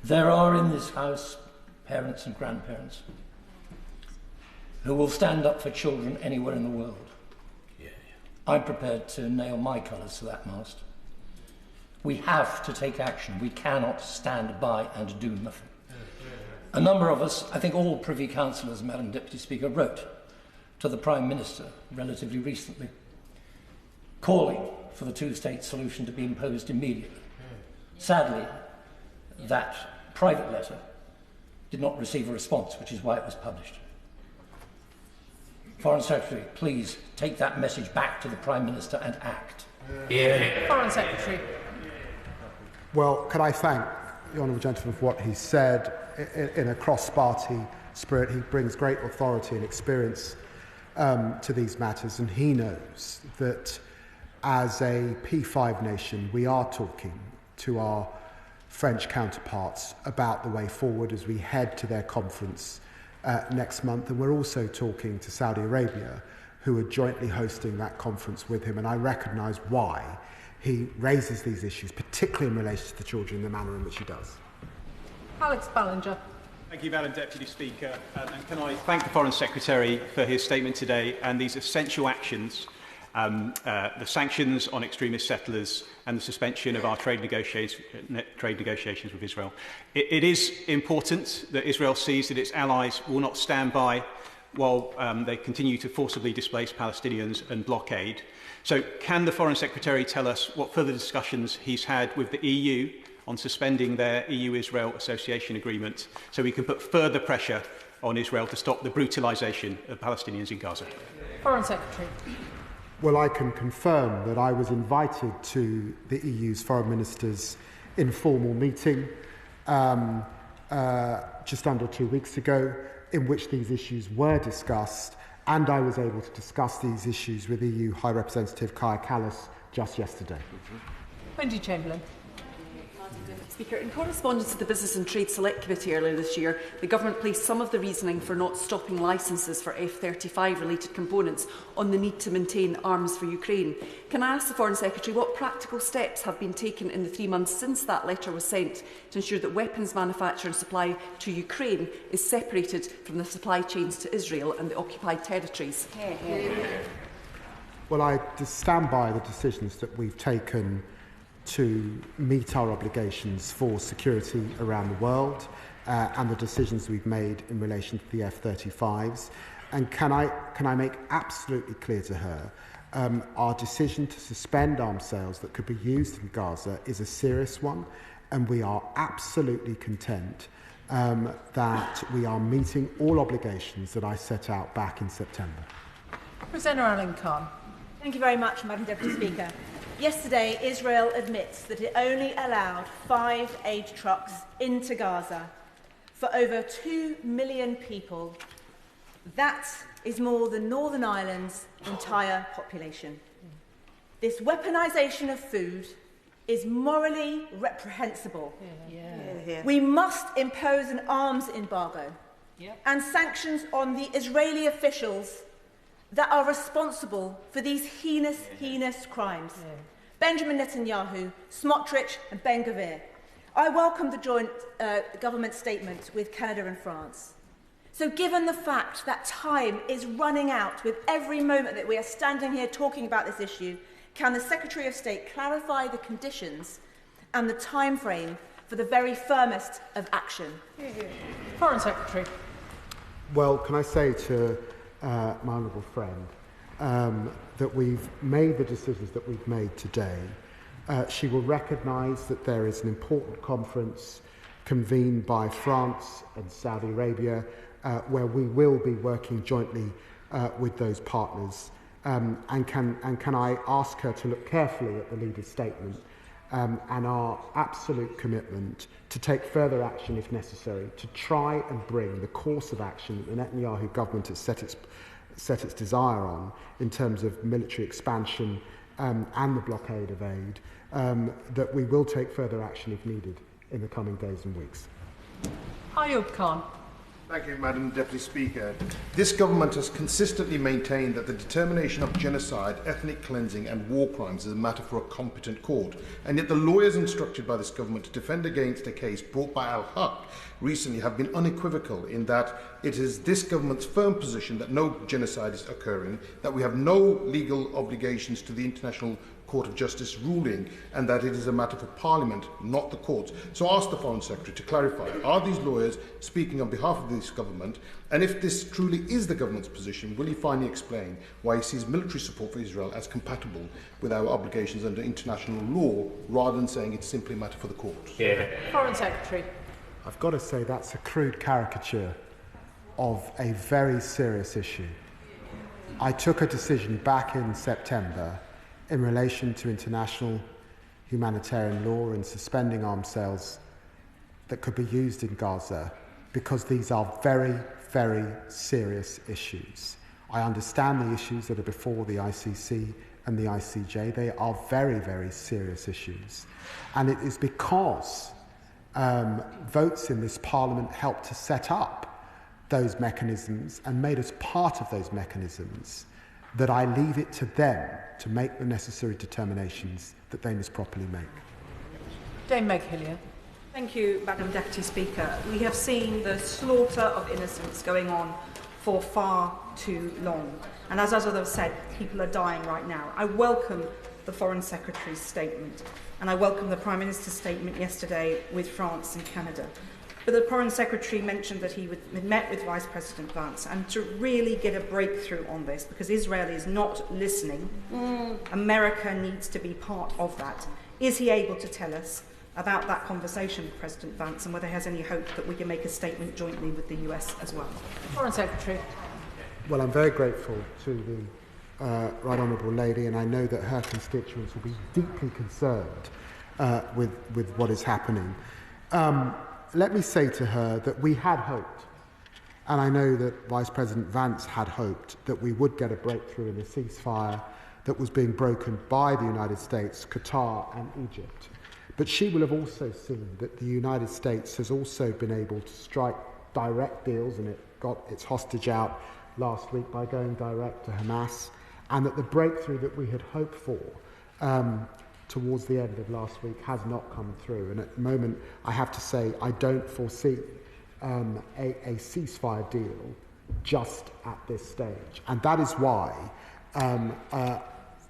There are in this House parents and grandparents who will stand up for children anywhere in the world. I'm prepared to nail my colours to that mast. We have to take action. We cannot stand by and do nothing. A number of us, I think all Privy Councillors, Madam Deputy Speaker, wrote to the Prime Minister relatively recently, calling for the two-state solution to be imposed immediately. Sadly, that private letter did not receive a response, which is why it was published. Foreign Secretary, please take that message back to the Prime Minister and act. Foreign Secretary. Well, can I thank the Honourable Gentleman for what he said. In a cross-party spirit, he brings great authority and experience to these matters, and he knows that as a P5 nation, we are talking to our French counterparts about the way forward as we head to their conference next month, and we're also talking to Saudi Arabia, who are jointly hosting that conference with him, and I recognise why he raises these issues, particularly in relation to the children, in the manner in which he does. Alex Ballinger. Thank you, Madam Deputy Speaker. And can I thank the Foreign Secretary for his statement today and these essential actions, the sanctions on extremist settlers and the suspension of our trade negotiations with Israel. It is important that Israel sees that its allies will not stand by while they continue to forcibly displace Palestinians and blockade. So can the Foreign Secretary tell us what further discussions he's had with the EU on suspending their EU-Israel Association Agreement so we can put further pressure on Israel to stop the brutalisation of Palestinians in Gaza? Foreign Secretary. Well, I can confirm that I was invited to the EU's foreign ministers' informal meeting just under 2 weeks ago, in which these issues were discussed, and I was able to discuss these issues with EU High Representative Kaya Kallas just yesterday. Wendy Chamberlain. Speaker, in correspondence to the Business and Trade Select Committee earlier this year, the Government placed some of the reasoning for not stopping licences for F-35 related components on the need to maintain arms for Ukraine. Can I ask the Foreign Secretary what practical steps have been taken in the 3 months since that letter was sent to ensure that weapons manufacture and supply to Ukraine is separated from the supply chains to Israel and the occupied territories? Well, I stand by the decisions that we've taken to meet our obligations for security around the world and the decisions we've made in relation to the F-35s. And can I make absolutely clear to her, our decision to suspend arms sales that could be used in Gaza is a serious one, and we are absolutely content that we are meeting all obligations that I set out back in September. Presenter Alan Khan. Thank you very much, Madam Deputy Speaker. Yesterday, Israel admits that it only allowed 5 aid trucks into Gaza for over 2 million people. That is more than Northern Ireland's entire population. This weaponisation of food is morally reprehensible. We must impose an arms embargo and sanctions on the Israeli officials that are responsible for these heinous crimes. Benjamin Netanyahu, Smotrich and Ben Gvir. I welcome the joint government statement with Canada and France. So given the fact that time is running out with every moment that we are standing here talking about this issue, can the Secretary of State clarify the conditions and the time frame for the very firmest of action? Foreign Secretary. Well, can I say to my honourable friend that we've made the decisions that we've made today. She will recognise that there is an important conference convened by France and Saudi Arabia, where we will be working jointly with those partners. And can I ask her to look carefully at the leader's statement and our absolute commitment to take further action if necessary, to try and bring the course of action that the Netanyahu government has set its desire on in terms of military expansion and the blockade of aid, that we will take further action if needed in the coming days and weeks. Ayub Khan. Thank you, Madam Deputy Speaker. This government has consistently maintained that the determination of genocide, ethnic cleansing and war crimes is a matter for a competent court. And yet the lawyers instructed by this government to defend against a case brought by Al-Haq recently have been unequivocal in that it is this government's firm position that no genocide is occurring, that we have no legal obligations to the International Court of Justice ruling, and that it is a matter for Parliament, not the courts. So I ask the Foreign Secretary to clarify, are these lawyers speaking on behalf of this government? And if this truly is the government's position, will he finally explain why he sees military support for Israel as compatible with our obligations under international law, rather than saying it's simply a matter for the courts? Foreign Secretary. I've got to say that's a crude caricature of a very serious issue. I took a decision back in September in relation to international humanitarian law and suspending arms sales that could be used in Gaza, because these are very, very serious issues. I understand the issues that are before the ICC and the ICJ. They are very, very serious issues. And it is because votes in this Parliament helped to set up those mechanisms and made us part of those mechanisms that I leave it to them to make the necessary determinations that they must properly make. Dame Meg Hillier. Thank you, Madam Deputy Speaker. We have seen the slaughter of innocents going on for far too long. And as others have said, people are dying right now. I welcome the Foreign Secretary's statement, and I welcome the Prime Minister's statement yesterday with France and Canada. But the Foreign Secretary mentioned that he had met with Vice President Vance, and to really get a breakthrough on this, because Israel is not listening, America needs to be part of that. Is he able to tell us about that conversation with President Vance, and whether he has any hope that we can make a statement jointly with the US as well? Foreign Secretary. Well, I'm very grateful to the Right Honourable Lady, and I know that her constituents will be deeply concerned with what is happening. Let me say to her that we had hoped, and I know that Vice President Vance had hoped, that we would get a breakthrough in the ceasefire that was being broken by the United States, Qatar and Egypt. But she will have also seen that the United States has also been able to strike direct deals, and it got its hostage out last week by going direct to Hamas, and that the breakthrough that we had hoped for towards the end of last week has not come through. And at the moment, I have to say, I don't foresee a ceasefire deal just at this stage. And that is why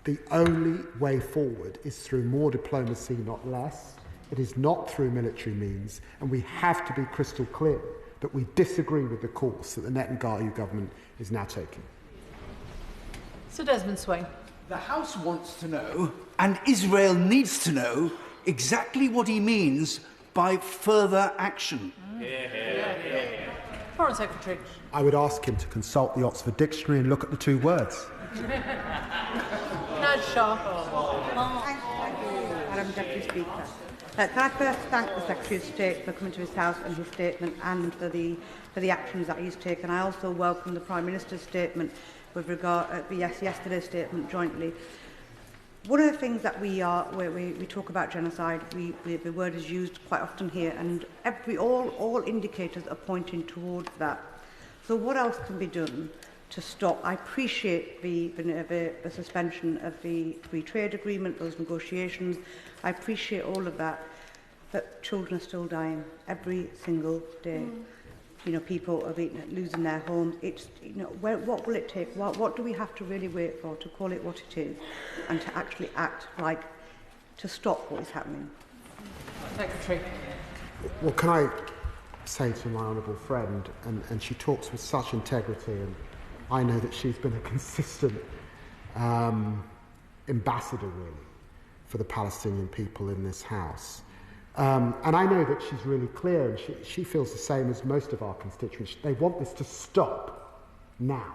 the only way forward is through more diplomacy, not less. It is not through military means. And we have to be crystal clear that we disagree with the course that the Netanyahu government is now taking. Sir Desmond Swain. The House wants to know, and Israel needs to know, exactly what he means by further action. Foreign Secretary. I would ask him to consult the Oxford Dictionary and look at the two words. Naj Shah. Madam Deputy Speaker. Can I first thank the Secretary of State for coming to his House and his statement, and for the actions that he's taken. I also welcome the Prime Minister's statement with regard to yesterday's statement jointly. One of the things that we talk about genocide, the word is used quite often here, and all indicators are pointing towards that. So what else can be done to stop? I appreciate the suspension of the free trade agreement, those negotiations. I appreciate all of that, but children are still dying every single day. You know, people are losing their homes. It's, you know, what will it take? What do we have to really wait for to call it what it is, and to actually act like to stop what is happening? Secretary. Well, can I say to my honourable friend, and she talks with such integrity, and I know that she's been a consistent ambassador, really, for the Palestinian people in this House. And I know that she's really clear, and she feels the same as most of our constituents. They want this to stop now.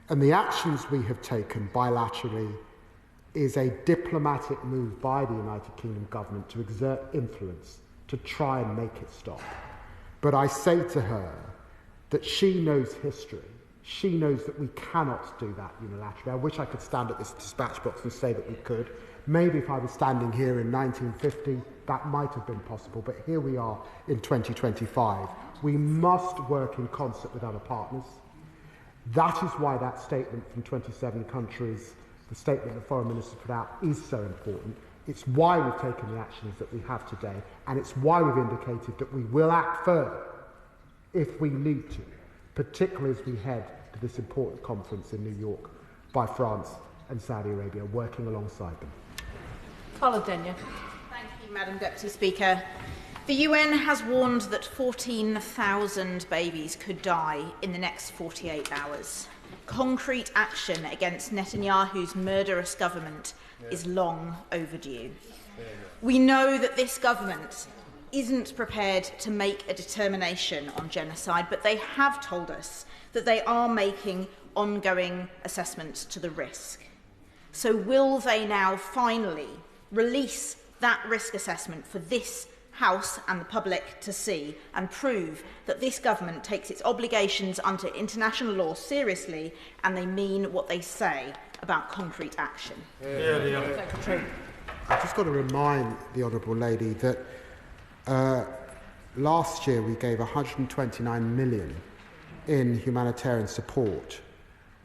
And the actions we have taken bilaterally is a diplomatic move by the United Kingdom government to exert influence to try and make it stop. But I say to her that she knows history. She knows that we cannot do that unilaterally. I wish I could stand at this dispatch box and say that we could. Maybe if I was standing here in 1950, that might have been possible, but here we are in 2025. We must work in concert with other partners. That is why that statement from 27 countries, the statement the Foreign Minister put out, is so important. It's why we've taken the actions that we have today, and it's why we've indicated that we will act further if we need to, particularly as we head to this important conference in New York by France and Saudi Arabia, working alongside them. Thank you, Madam Deputy Speaker. The UN has warned that 14,000 babies could die in the next 48 hours. Concrete action against Netanyahu's murderous government is long overdue. We know that this government isn't prepared to make a determination on genocide, but they have told us that they are making ongoing assessments to the risk. So will they now finally release that risk assessment for this House and the public to see and prove that this government takes its obligations under international law seriously and they mean what they say about concrete action? I've just got to remind the Honourable Lady that last year we gave 129 million in humanitarian support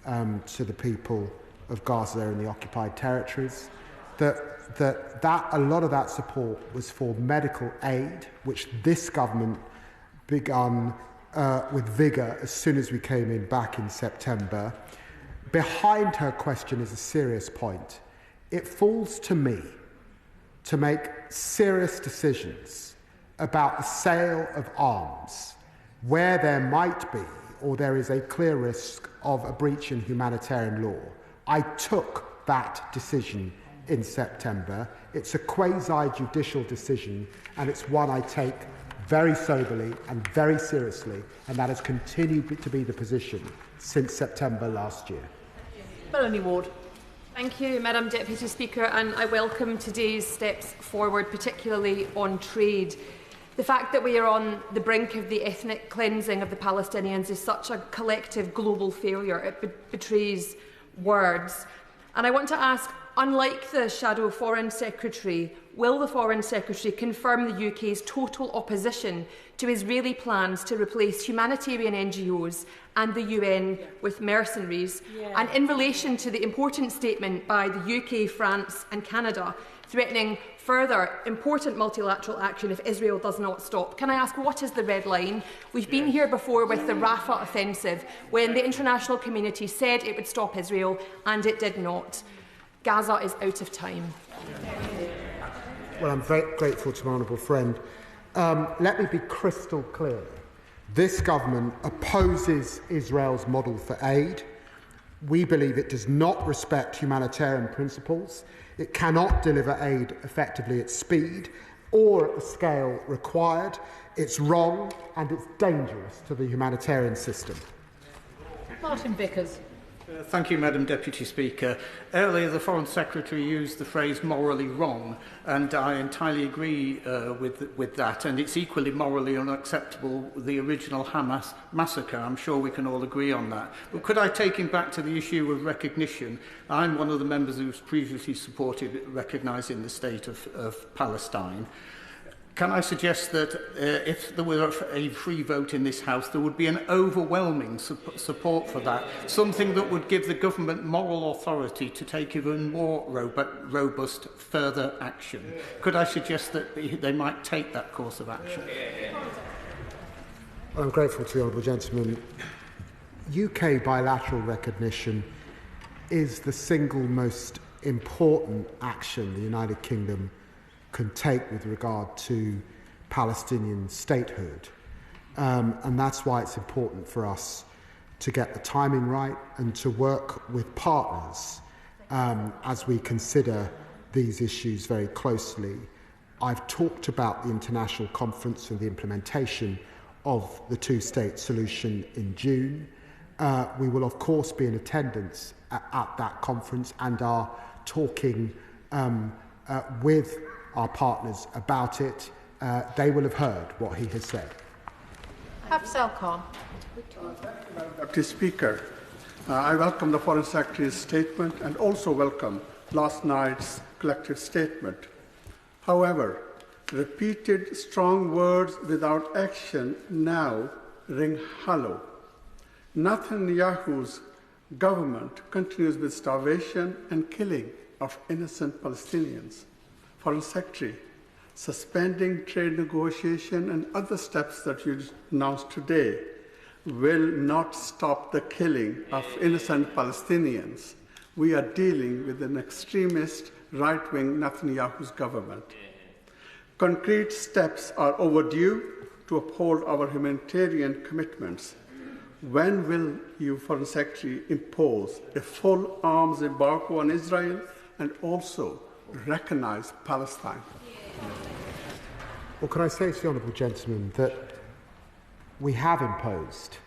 to the people of Gaza in the occupied territories. That a lot of that support was for medical aid, which this government begun with vigour as soon as we came in back in September. Behind her question is a serious point. It falls to me to make serious decisions about the sale of arms where there might be or there is a clear risk of a breach in humanitarian law. I took that decision in September. It's a quasi-judicial decision, and it's one I take very soberly and very seriously, and that has continued to be the position since September last year. Melanie Ward. Thank you, Madam Deputy Speaker, and I welcome today's steps forward, particularly on trade. The fact that we are on the brink of the ethnic cleansing of the Palestinians is such a collective global failure. It betrays words. And I want to ask, unlike the Shadow Foreign Secretary, will the Foreign Secretary confirm the UK's total opposition to Israeli plans to replace humanitarian NGOs and the UN with mercenaries? And in relation to the important statement by the UK, France and Canada threatening further important multilateral action if Israel does not stop, can I ask, what is the red line? We've been here before with the Rafah offensive, when the international community said it would stop Israel and it did not. Gaza is out of time. Well, I'm very grateful to my honourable friend. Let me be crystal clear. This government opposes Israel's model for aid. We believe it does not respect humanitarian principles. It cannot deliver aid effectively at speed or at the scale required. It's wrong and it's dangerous to the humanitarian system. Martin Vickers. Thank you, Madam Deputy Speaker. Earlier, the Foreign Secretary used the phrase morally wrong, and I entirely agree with that, and it's equally morally unacceptable, the original Hamas massacre. I'm sure we can all agree on that. But could I take him back to the issue of recognition? I'm one of the members who's previously supported recognising the state of Palestine. Can I suggest that if there were a free vote in this House, there would be an overwhelming support for that, something that would give the government moral authority to take even more robust further action? Could I suggest that they might take that course of action? I'm grateful to the honourable gentleman. UK bilateral recognition is the single most important action the United Kingdom can take with regard to Palestinian statehood. And that's why it's important for us to get the timing right and to work with partners as we consider these issues very closely. I've talked about the international conference and the implementation of the two-state solution in June. We will, of course, be in attendance at that conference and are talking with our partners about it. They will have heard what he has said. Abtisam. Deputy Speaker, I welcome the Foreign Secretary's statement and also welcome last night's collective statement. However, repeated strong words without action now ring hollow. Netanyahu's government continues with starvation and killing of innocent Palestinians. Foreign Secretary, suspending trade negotiation and other steps that you announced today will not stop the killing of innocent Palestinians. We are dealing with an extremist right-wing Netanyahu's government. Concrete steps are overdue to uphold our humanitarian commitments. When will you, Foreign Secretary, impose a full arms embargo on Israel and also recognise Palestine? Well, can I say to the honourable gentleman that we have imposed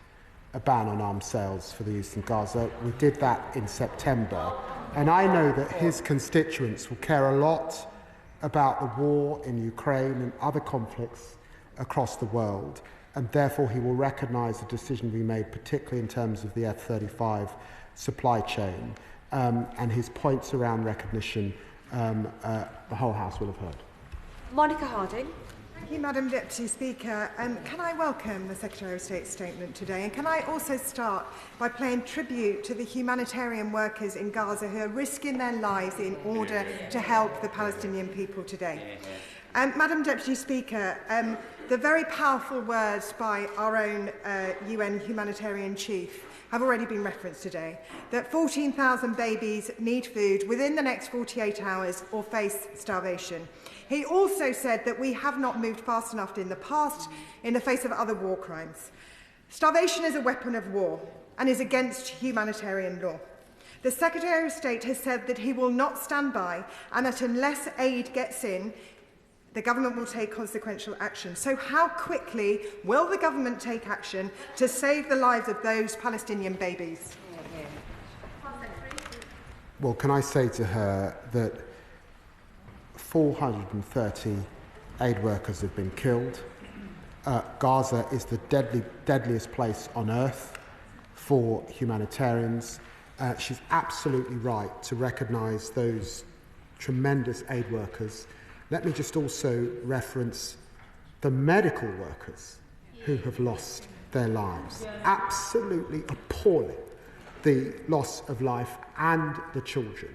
a ban on arms sales for the eastern Gaza. We did that in September, and I know that his constituents will care a lot about the war in Ukraine and other conflicts across the world, and therefore he will recognise the decision we made, particularly in terms of the F-35 supply chain, and his points around recognition, the whole House will have heard. Monica Harding. Thank you, Madam Deputy Speaker. Can I welcome the Secretary of State's statement today? And can I also start by paying tribute to the humanitarian workers in Gaza who are risking their lives in order to help the Palestinian people today? Madam Deputy Speaker, the very powerful words by our own UN humanitarian chief have already been referenced today, that 14,000 babies need food within the next 48 hours or face starvation. He also said that we have not moved fast enough in the past in the face of other war crimes. Starvation is a weapon of war and is against humanitarian law. The Secretary of State has said that he will not stand by and that unless aid gets in, the government will take consequential action. So how quickly will the government take action to save the lives of those Palestinian babies? Well, can I say to her that 430 aid workers have been killed. Gaza is the deadliest place on earth for humanitarians. She's absolutely right to recognise those tremendous aid workers. Let me just also reference the medical workers who have lost their lives. Absolutely appalling, the loss of life and the children.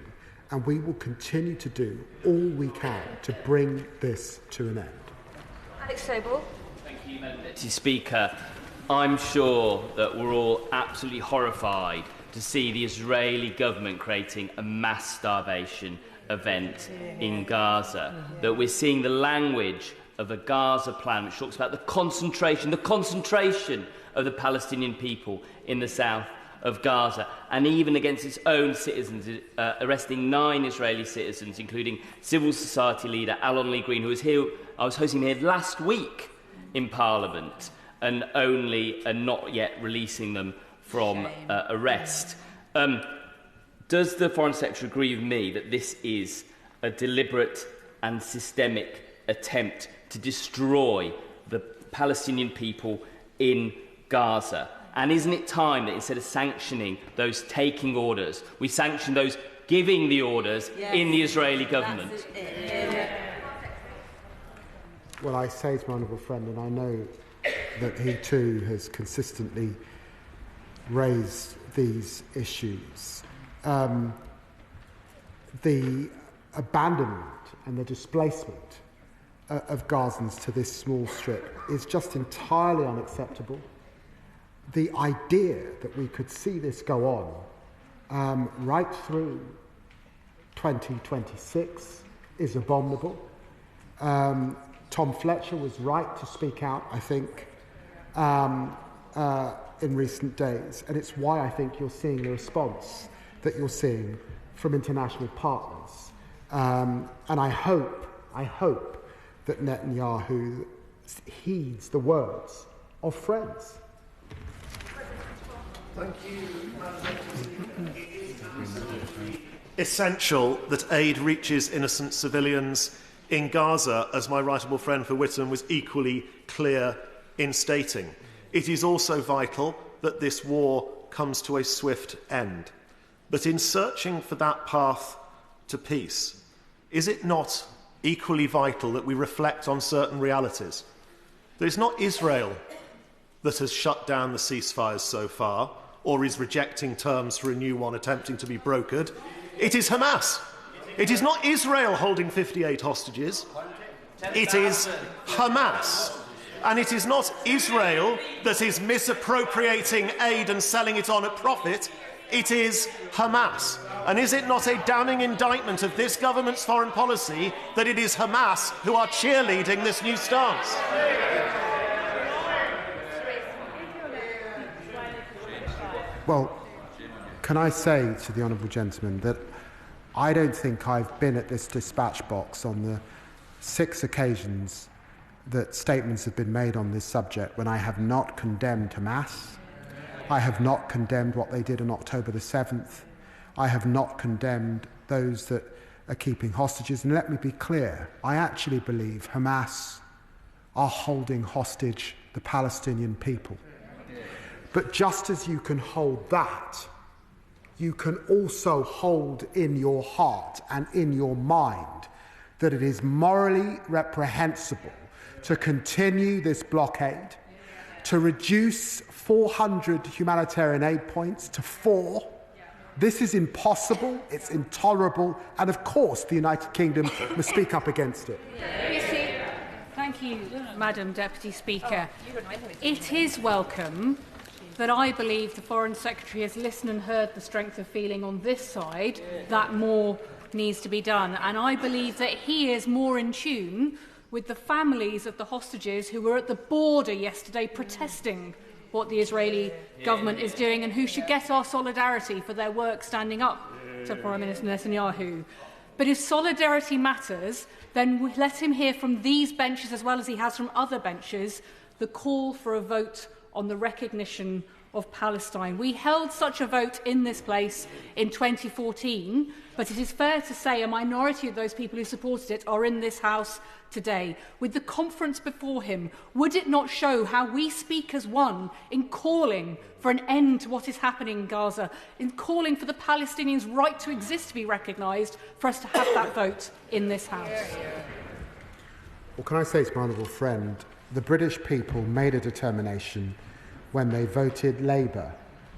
And we will continue to do all we can to bring this to an end. Alex Sobel. Thank you, Madam Deputy Speaker. I'm sure that we're all absolutely horrified to see the Israeli government creating a mass starvation event in Gaza, that we're seeing the language of the Gaza plan, which talks about the concentration of the Palestinian people in the south of Gaza, and even against its own citizens, arresting 9 Israeli citizens, including civil society leader Alon Lee Green, who was here, I was hosting him here last week in Parliament, and not yet releasing them from arrest. Does the Foreign Secretary agree with me that this is a deliberate and systemic attempt to destroy the Palestinian people in Gaza? And isn't it time that instead of sanctioning those taking orders, we sanction those giving the orders in the Israeli government? Well, I say to my honourable friend, and I know that he too has consistently raised these issues, the abandonment and the displacement of Gazans to this small strip is just entirely unacceptable. The idea that we could see this go on right through 2026 is abominable. Tom Fletcher was right to speak out, I think, in recent days, and it's why I think you're seeing the response that you're seeing from international partners. And I hope that Netanyahu heeds the words of friends. Thank you, Madam Deputy. Essential that aid reaches innocent civilians in Gaza, as my right honourable friend for Witham was equally clear in stating. It is also vital that this war comes to a swift end. But in searching for that path to peace, is it not equally vital that we reflect on certain realities? That it's not Israel that has shut down the ceasefires so far, or is rejecting terms for a new one attempting to be brokered. It is Hamas. It is not Israel holding 58 hostages. It is Hamas. And it is not Israel that is misappropriating aid and selling it on at profit. It is Hamas. And is it not a damning indictment of this government's foreign policy that it is Hamas who are cheerleading this new stance? Well, can I say to the honourable gentleman that I don't think I've been at this dispatch box on the 6 occasions that statements have been made on this subject when I have not condemned Hamas. I have not condemned what they did on October the 7th. I have not condemned those that are keeping hostages. And let me be clear, I actually believe Hamas are holding hostage the Palestinian people. But just as you can hold that, you can also hold in your heart and in your mind that it is morally reprehensible to continue this blockade, to reduce 400 humanitarian aid points to 4. This is impossible, it's intolerable, and of course the United Kingdom must speak up against it. Thank you, Madam Deputy Speaker. It is welcome that I believe the Foreign Secretary has listened and heard the strength of feeling on this side that more needs to be done. And I believe that he is more in tune with the families of the hostages who were at the border yesterday protesting what the Israeli government is doing and who should get our solidarity for their work standing up to Prime Minister Netanyahu. But if solidarity matters, then let him hear from these benches as well as he has from other benches the call for a vote on the recognition of Palestine. We held such a vote in this place in 2014, but it is fair to say a minority of those people who supported it are in this House today. With the conference before him, would it not show how we speak as one in calling for an end to what is happening in Gaza, in calling for the Palestinians' right to exist to be recognised, for us to have that vote in this House? Well, can I say to my honourable friend, the British people made a determination when they voted Labour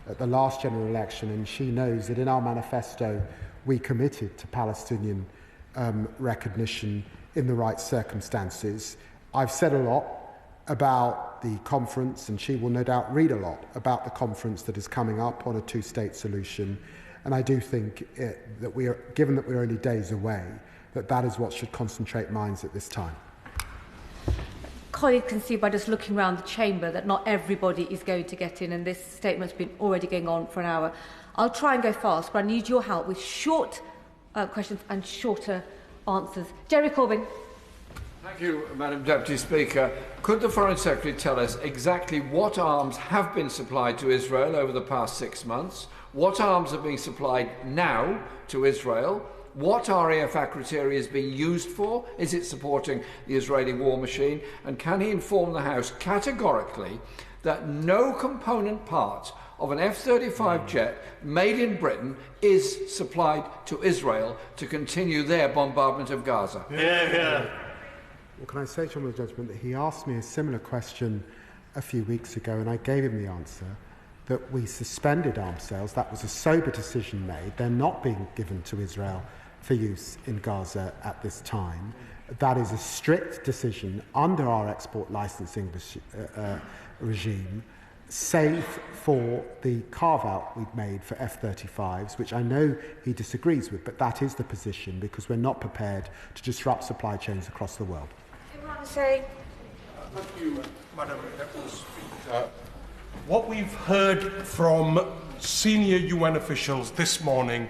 at the last general election, and she knows that in our manifesto we committed to Palestinian recognition in the right circumstances. I've said a lot about the conference, and she will no doubt read a lot about the conference that is coming up on a two-state solution, and I do think that given that we're only days away, that is what should concentrate minds at this time. Colleagues can see by just looking around the chamber that not everybody is going to get in, and this statement's been already going on for an hour. I'll try and go fast, but I need your help with short questions and shorter answers. Jerry Corbyn. Thank you, Madam Deputy Speaker. Could the Foreign Secretary tell us exactly what arms have been supplied to Israel over the past 6 months? What arms are being supplied now to Israel? What RAF criteria is being used for? Is it supporting the Israeli war machine? And can he inform the House categorically that no component part of an F-35 jet made in Britain is supplied to Israel to continue their bombardment of Gaza? Well, can I say to the judgment that he asked me a similar question a few weeks ago, and I gave him the answer that we suspended arms sales. That was a sober decision made. They're not being given to Israel for use in Gaza at this time. That is a strict decision under our export licensing regime, save for the carve-out we've made for F-35s, which I know he disagrees with, but that is the position because we're not prepared to disrupt supply chains across the world. Say. Thank you, Madam Deputy Speaker. What we've heard from senior UN officials this morning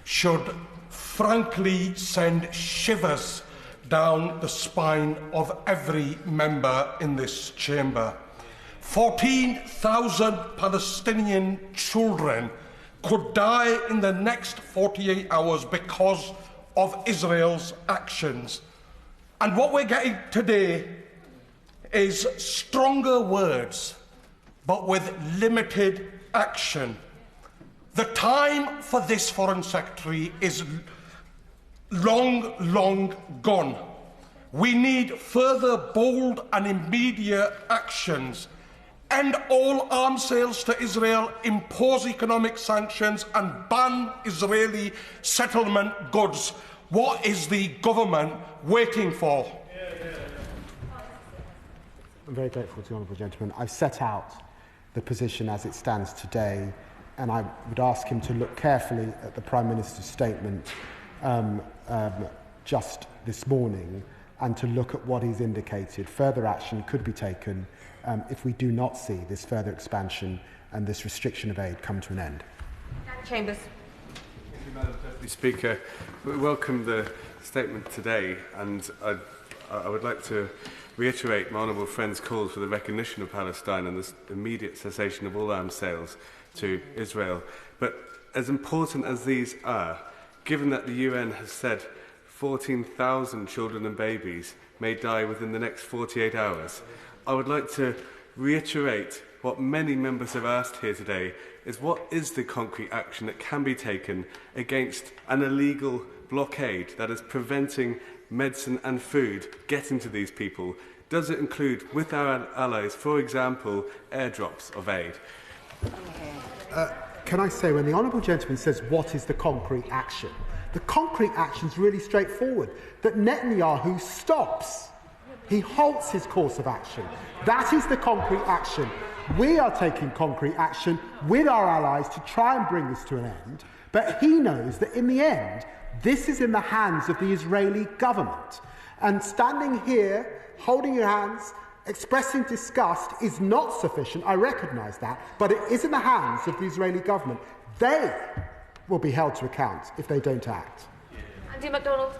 should frankly send shivers down the spine of every member in this chamber. 14,000 Palestinian children could die in the next 48 hours because of Israel's actions. And what we're getting today is stronger words, but with limited action. The time for this Foreign Secretary is long gone. We need further bold and immediate actions. End all arms sales to Israel, impose economic sanctions and ban Israeli settlement goods. What is the government waiting for? I'm very grateful to the honourable gentleman. I've set out the position as it stands today, and I would ask him to look carefully at the Prime Minister's statement just this morning and to look at what he's indicated. Further action could be taken if we do not see this further expansion and this restriction of aid come to an end. Chambers. Thank you, Madam Deputy Speaker. We welcome the statement today, and I would like to reiterate my honourable friend's calls for the recognition of Palestine and the immediate cessation of all arms sales to Israel. But as important as these are, given that the UN has said 14,000 children and babies may die within the next 48 hours, I would like to reiterate what many members have asked here today, is what is the concrete action that can be taken against an illegal blockade that is preventing medicine and food getting to these people? Does it include, with our allies, for example, airdrops of aid? Can I say, when the honourable gentleman says what is the concrete action, the concrete action is really straightforward, that Netanyahu stops. He halts his course of action. That is the concrete action. We are taking concrete action with our allies to try and bring this to an end, but he knows that in the end, this is in the hands of the Israeli government. And standing here, holding your hands, expressing disgust is not sufficient. I recognise that, but it is in the hands of the Israeli government. They will be held to account if they don't act. Andy MacDonald.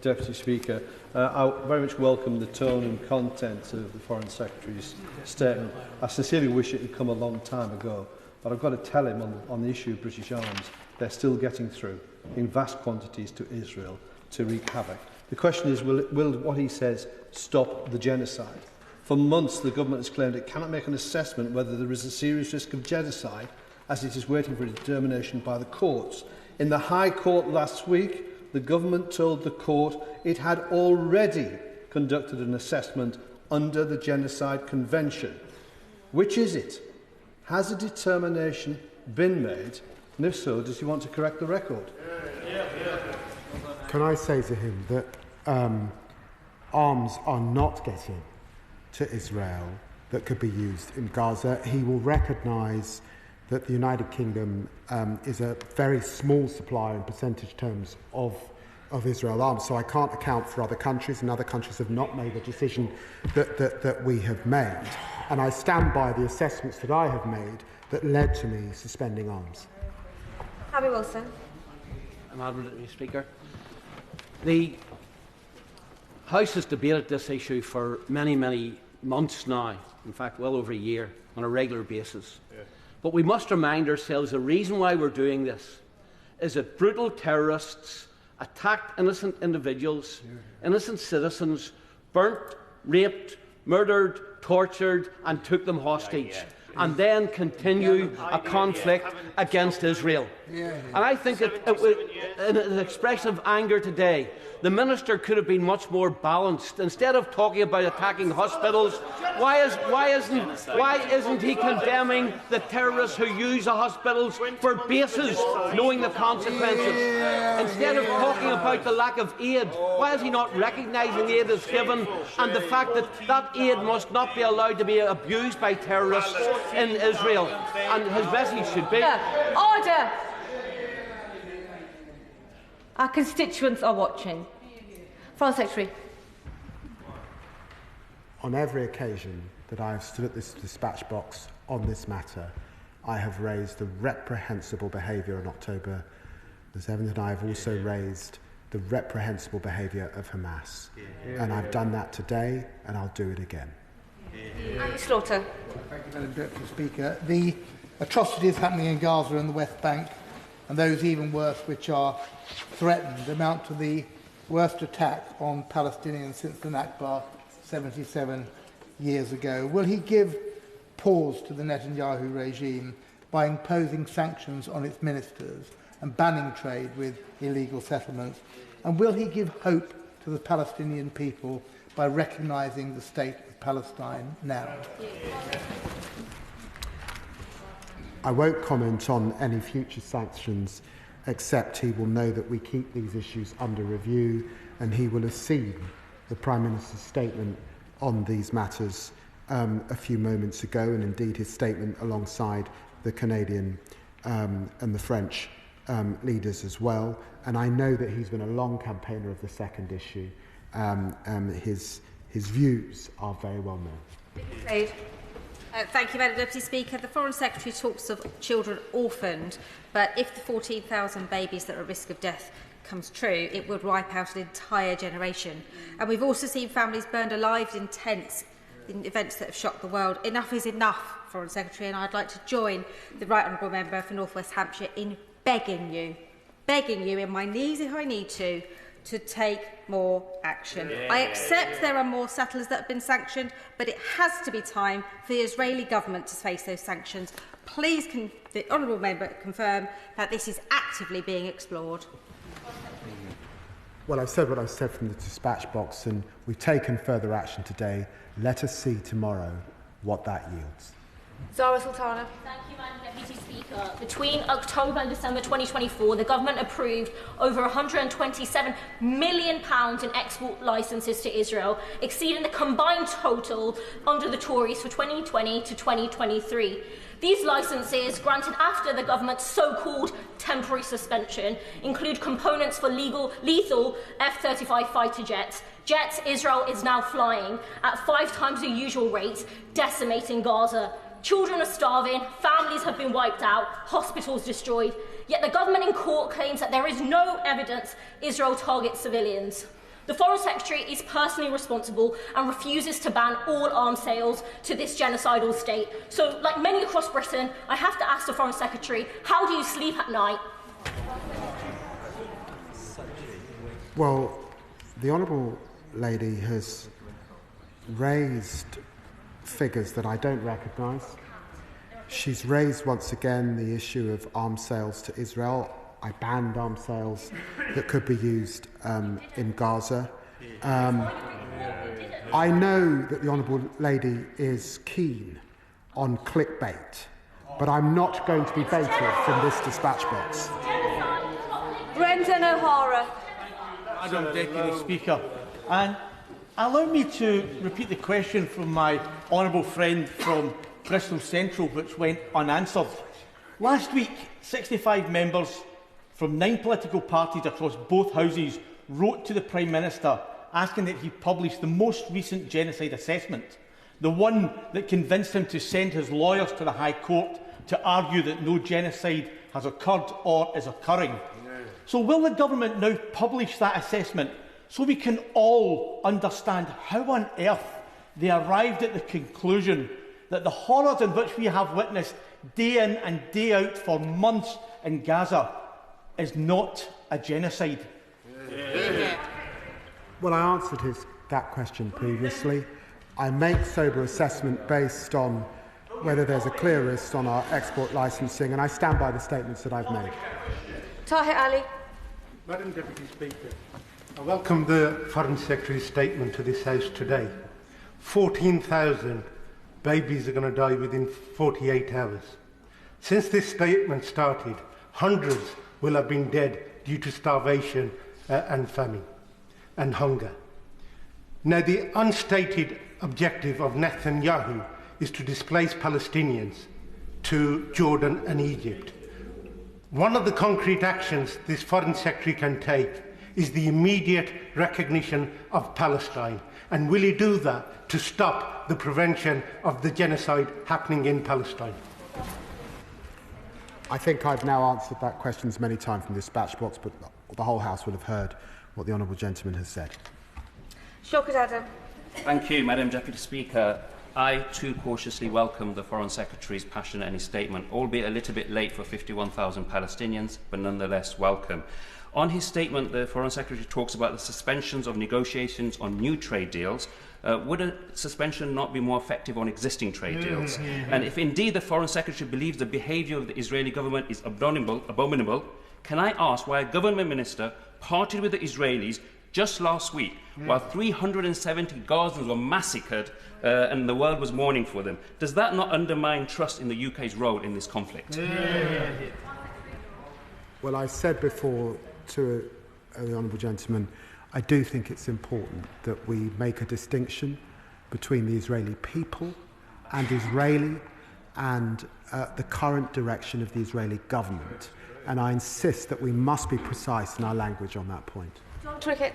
Deputy Speaker, I very much welcome the tone and content of the Foreign Secretary's statement. I sincerely wish it had come a long time ago, but I've got to tell him on the issue of British arms, they're still getting through in vast quantities to Israel to wreak havoc. The question is, will what he says stop the genocide? For months, the government has claimed it cannot make an assessment whether there is a serious risk of genocide, as it is waiting for a determination by the courts. In the High Court last week, the government told the court it had already conducted an assessment under the Genocide Convention. Which is it? Has a determination been made? And if so, does he want to correct the record? Can I say to him that arms are not getting to Israel that could be used in Gaza? He will recognise that the United Kingdom is a very small supplier in percentage terms of Israel arms, so I can't account for other countries, and other countries have not made the decision that we have made. And I stand by the assessments that I have made that led to me suspending arms. Harry Wilson. Madam Deputy Speaker, the House has debated this issue for many months now, in fact well over a year, on a regular basis. Yeah. But we must remind ourselves the reason why we're doing this is that brutal terrorists attacked innocent individuals, innocent citizens, burnt, raped, murdered, tortured and took them hostage, and then continue a conflict against Israel. And I think it was an expression of anger today. The Minister could have been much more balanced. Instead of talking about attacking hospitals, why isn't he condemning the terrorists who use the hospitals for bases, knowing the consequences? Instead of talking about the lack of aid, why is he not recognising aid is given and the fact that that aid must not be allowed to be abused by terrorists in Israel? And his message should be... Order! Our constituents are watching. Foreign Secretary. On every occasion that I have stood at this dispatch box on this matter, I have raised the reprehensible behaviour on October the 7th, and I have also raised the reprehensible behaviour of Hamas. And I've done that today, and I'll do it again. Slaughter. Thank you, Madam Deputy Speaker. The atrocities happening in Gaza and the West Bank, and those even worse which are threatened, amount to the worst attack on Palestinians since the Nakba 77 years ago. Will he give pause to the Netanyahu regime by imposing sanctions on its ministers and banning trade with illegal settlements? And will he give hope to the Palestinian people by recognising the state of Palestine now? I won't comment on any future sanctions, except he will know that we keep these issues under review, and he will have seen the Prime Minister's statement on these matters a few moments ago, and indeed his statement alongside the Canadian and the French leaders as well. And I know that he's been a long campaigner of the second issue. His views are very well known. Thank you, Madam Deputy Speaker. The Foreign Secretary talks of children orphaned, but if the 14,000 babies that are at risk of death comes true, it would wipe out an entire generation. And we've also seen families burned alive in tents in events that have shocked the world. Enough is enough, Foreign Secretary, and I'd like to join the Right Honourable Member for North West Hampshire in begging you in my knees if I need to take more action. I accept there are more settlers that have been sanctioned, but it has to be time for the Israeli government to face those sanctions. Please can the Honourable Member confirm that this is actively being explored? Well, I've said what I've said from the dispatch box, and we've taken further action today. Let us see tomorrow what that yields. Zara Sultana. Thank you, Madam Deputy Speaker. Between October and December 2024, the government approved over £127 million in export licences to Israel, exceeding the combined total under the Tories for 2020 to 2023. These licences, granted after the government's so-called temporary suspension, include components for lethal F-35 fighter jets. Jets Israel is now flying at 5 times the usual rate, decimating Gaza. Children are starving, families have been wiped out, hospitals destroyed. Yet the government in court claims that there is no evidence Israel targets civilians. The Foreign Secretary is personally responsible and refuses to ban all arms sales to this genocidal state. So, like many across Britain, I have to ask the Foreign Secretary, how do you sleep at night? Well, the Honourable Lady has raised figures that I don't recognise. She's raised once again the issue of arms sales to Israel. I banned arms sales that could be used in Gaza. I know that the Honourable Lady is keen on clickbait, but I'm not going to be baited from this dispatch box. Brent and O'Hara. Madam Deputy Speaker, and allow me to repeat the question from my honourable friend from Bristol Central, which went unanswered. Last week, 65 members from 9 political parties across both houses wrote to the Prime Minister asking that he publish the most recent genocide assessment, the one that convinced him to send his lawyers to the High Court to argue that no genocide has occurred or is occurring. So will the government now publish that assessment so we can all understand how on earth they arrived at the conclusion that the horrors in which we have witnessed day in and day out for months in Gaza is not a genocide? Well, I answered that question previously. I make sober assessment based on whether there's a clear risk on our export licensing, and I stand by the statements that I've made. Tahir Ali. Madam Deputy Speaker, I welcome the Foreign Secretary's statement to this House today. 14,000 babies are going to die within 48 hours. Since this statement started, hundreds will have been dead due to starvation and famine and hunger. Now, the unstated objective of Netanyahu is to displace Palestinians to Jordan and Egypt. One of the concrete actions this Foreign Secretary can take is the immediate recognition of Palestine. And will he do that to stop the prevention of the genocide happening in Palestine? I think I've now answered that question many times from the dispatch box, but the whole House will have heard what the honourable gentleman has said. Adam. Thank you, Madam Deputy Speaker. I too cautiously welcome the Foreign Secretary's passion at any statement, albeit a little bit late for 51,000 Palestinians, but nonetheless welcome. On his statement, the Foreign Secretary talks about the suspensions of negotiations on new trade deals. Would a suspension not be more effective on existing trade deals? And if indeed the Foreign Secretary believes the behaviour of the Israeli government is abominable, can I ask why a government minister parted with the Israelis just last week while 370 Gazans were massacred and the world was mourning for them? Does that not undermine trust in the UK's role in this conflict? Well, I said before to the honourable gentleman, I do think it's important that we make a distinction between the Israeli people and the current direction of the Israeli government. And I insist that we must be precise in our language on that point. Trickett.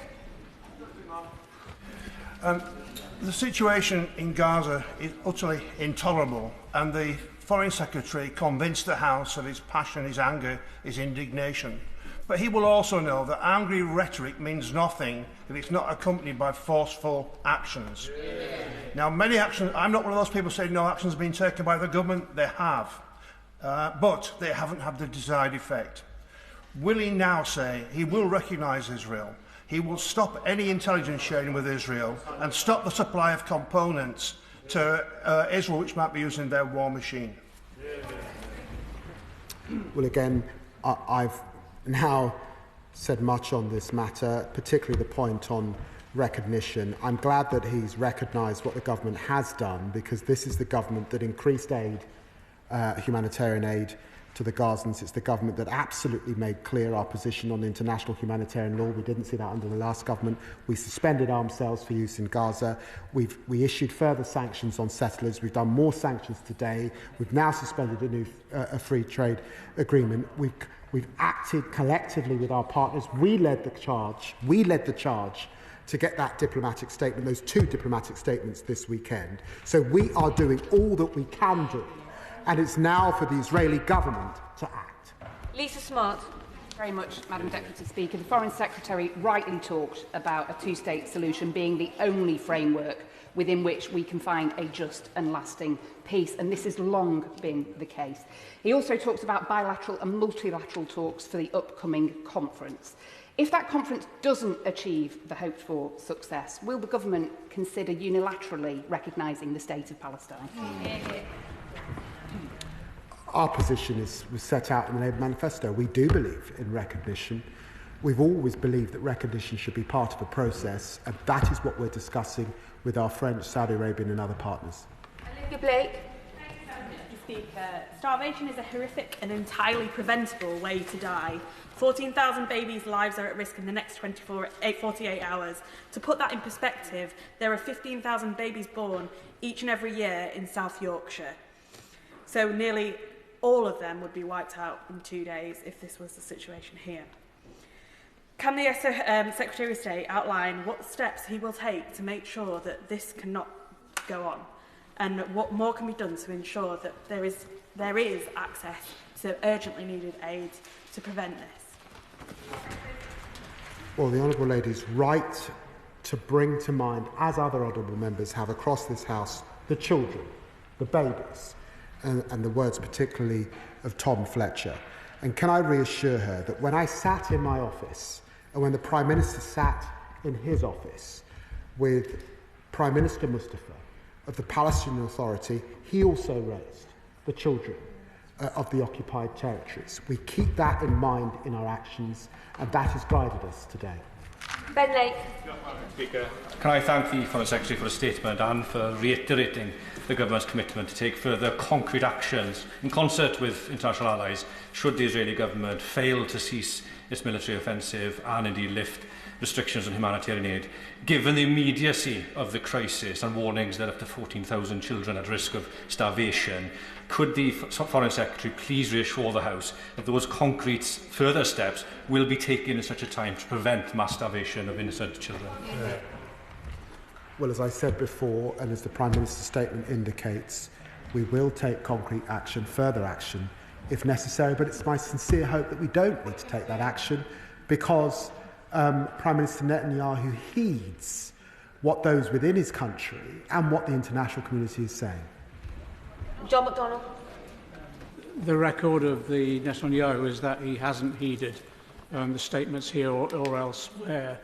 The situation in Gaza is utterly intolerable, and the Foreign Secretary convinced the House of his passion, his anger, his indignation. But he will also know that angry rhetoric means nothing if it's not accompanied by forceful actions. Now, many actions, I'm not one of those people saying no actions have been taken by the government. They have. But they haven't had the desired effect. Will he now say he will recognise Israel? He will stop any intelligence sharing with Israel and stop the supply of components to Israel which might be used in their war machine? Well, again, I've now said much on this matter, particularly the point on recognition. I'm glad that he's recognised what the government has done, because this is the government that increased aid, humanitarian aid, to the Gazans. It's the government that absolutely made clear our position on international humanitarian law. We didn't see that under the last government. We suspended arms sales for use in Gaza. We issued further sanctions on settlers. We've done more sanctions today. We've now suspended a free trade agreement. We've acted collectively with our partners. We led the charge to get that diplomatic statement, those two diplomatic statements this weekend. So we are doing all that we can do. And it's now for the Israeli government to act. Lisa Smart. Very much, Madam Deputy Speaker. The Foreign Secretary rightly talked about a two-state solution being the only framework within which we can find a just and lasting peace, and this has long been the case. He also talks about bilateral and multilateral talks for the upcoming conference. If that conference doesn't achieve the hoped-for success, will the government consider unilaterally recognising the state of Palestine? Our position was set out in the Labour manifesto. We do believe in recognition. We've always believed that recognition should be part of a process, and that is what we're discussing with our French, Saudi Arabian and other partners. Olivia Blake. Speaker, starvation is a horrific and entirely preventable way to die. 14,000 babies' lives are at risk in the next 48 hours. To put that in perspective, there are 15,000 babies born each and every year in South Yorkshire. So nearly all of them would be wiped out in 2 days if this was the situation here. Can the Secretary of State outline what steps he will take to make sure that this cannot go on, and what more can be done to ensure that there is access to urgently needed aid to prevent this? Well, the Honourable Lady's right to bring to mind, as other honourable members have across this House, the children, the babies, and the words particularly of Tom Fletcher. And can I reassure her that when I sat in my office and when the Prime Minister sat in his office with Prime Minister Mustafa of the Palestinian Authority, he also raised the children of the occupied territories. We keep that in mind in our actions, and that has guided us today. Ben Lake. Speaker, can I thank the Foreign Secretary for a statement and for reiterating the government's commitment to take further concrete actions in concert with international allies should the Israeli government fail to cease its military offensive and indeed lift restrictions on humanitarian aid. Given the immediacy of the crisis and warnings that up to 14,000 children at risk of starvation, could the Foreign Secretary please reassure the House that those concrete further steps will be taken in such a time to prevent mass starvation of innocent children? Well, as I said before, and as the Prime Minister's statement indicates, we will take concrete action, further action, if necessary, but it's my sincere hope that we don't need to take that action, because Prime Minister Netanyahu heeds what those within his country and what the international community is saying? John McDonnell. The record of the Netanyahu is that he hasn't heeded the statements here or elsewhere.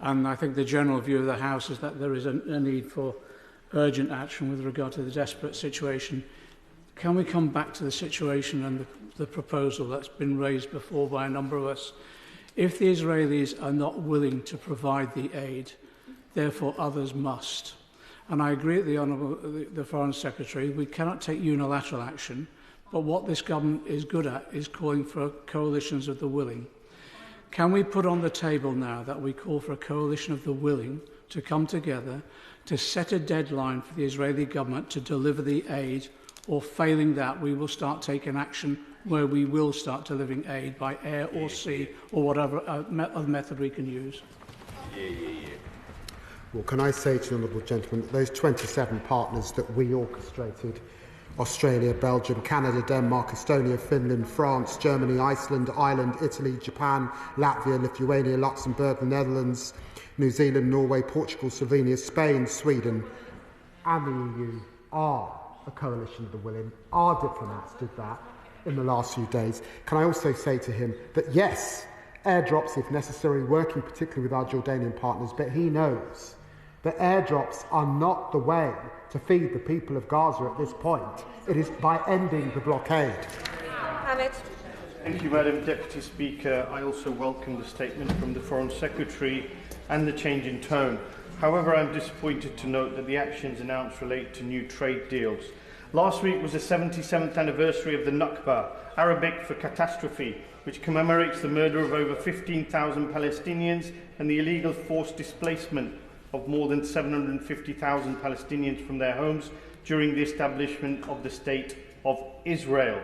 And I think the general view of the House is that there is a need for urgent action with regard to the desperate situation. Can we come back to the situation and the proposal that's been raised before by a number of us? If the Israelis are not willing to provide the aid, therefore others must. And I agree with the Foreign Secretary, we cannot take unilateral action, but what this government is good at is calling for coalitions of the willing. Can we put on the table now that we call for a coalition of the willing to come together to set a deadline for the Israeli government to deliver the aid, or failing that, we will start taking action where we will start delivering aid by air or sea or whatever other method we can use? Well, can I say to the Honourable Gentleman that those 27 partners that we orchestrated, Australia, Belgium, Canada, Denmark, Estonia, Finland, France, Germany, Iceland, Ireland, Italy, Japan, Latvia, Lithuania, Luxembourg, the Netherlands, New Zealand, Norway, Portugal, Slovenia, Spain, Sweden and the EU are a coalition of the willing. Our diplomats did that in the last few days. Can I also say to him that yes, airdrops if necessary, working particularly with our Jordanian partners, but he knows that airdrops are not the way to feed the people of Gaza at this point. It is by ending the blockade. Mohamed. Thank you, Madam Deputy Speaker. I also welcome the statement from the Foreign Secretary and the change in tone. However, I'm disappointed to note that the actions announced relate to new trade deals. Last week was the 77th anniversary of the Nakba, Arabic for catastrophe, which commemorates the murder of over 15,000 Palestinians and the illegal forced displacement of more than 750,000 Palestinians from their homes during the establishment of the State of Israel.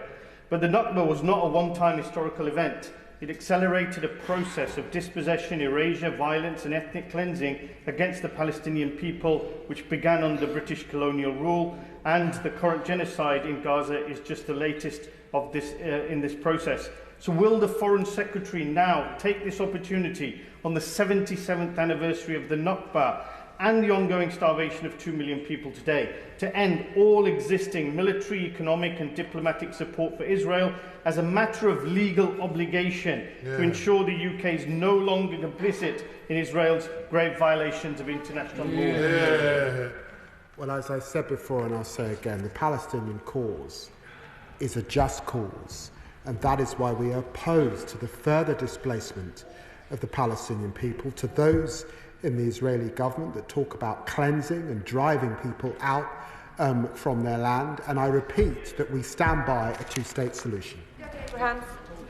But the Nakba was not a one-time historical event. It accelerated a process of dispossession, erasure, violence and ethnic cleansing against the Palestinian people, which began under British colonial rule, and the current genocide in Gaza is just the latest of this in this process. So will the Foreign Secretary now take this opportunity on the 77th anniversary of the Nakba and the ongoing starvation of 2 million people today to end all existing military, economic and diplomatic support for Israel as a matter of legal obligation to ensure the UK is no longer complicit in Israel's grave violations of international law? Well, as I said before and I'll say again, the Palestinian cause is a just cause, and that is why we are opposed to the further displacement of the Palestinian people, to those in the Israeli government that talk about cleansing and driving people out from their land. And I repeat that we stand by a two-state solution.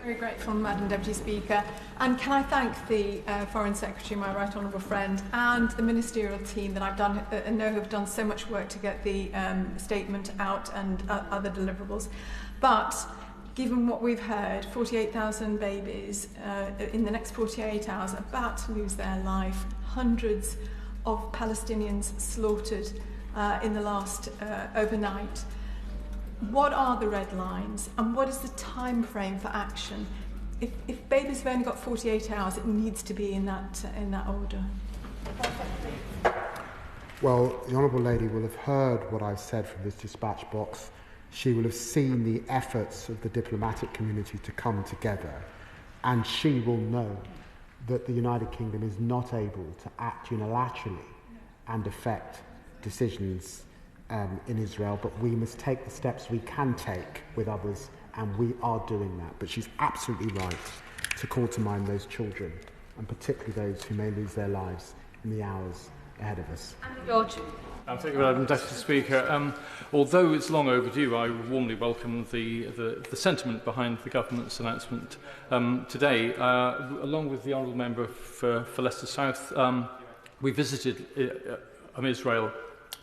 Very grateful, Madam Deputy Speaker. And can I thank the Foreign Secretary, my right honourable friend, and the ministerial team that I know have done so much work to get the statement out and other deliverables. But given what we've heard, 48,000 babies in the next 48 hours about to lose their life, hundreds of Palestinians slaughtered in the last overnight. What are the red lines and what is the time frame for action? If babies have only got 48 hours, it needs to be in that order. Well, the Honourable Lady will have heard what I've said from this dispatch box. She will have seen the efforts of the diplomatic community to come together, and she will know that the United Kingdom is not able to act unilaterally and affect decisions in Israel, but we must take the steps we can take with others, and we are doing that. But she's absolutely right to call to mind those children, and particularly those who may lose their lives in the hours ahead of us. George. Thank you, Madam Deputy Speaker. Although it's long overdue, I warmly welcome the sentiment behind the Government's announcement today. Along with the Honourable Member for Leicester South, we visited Israel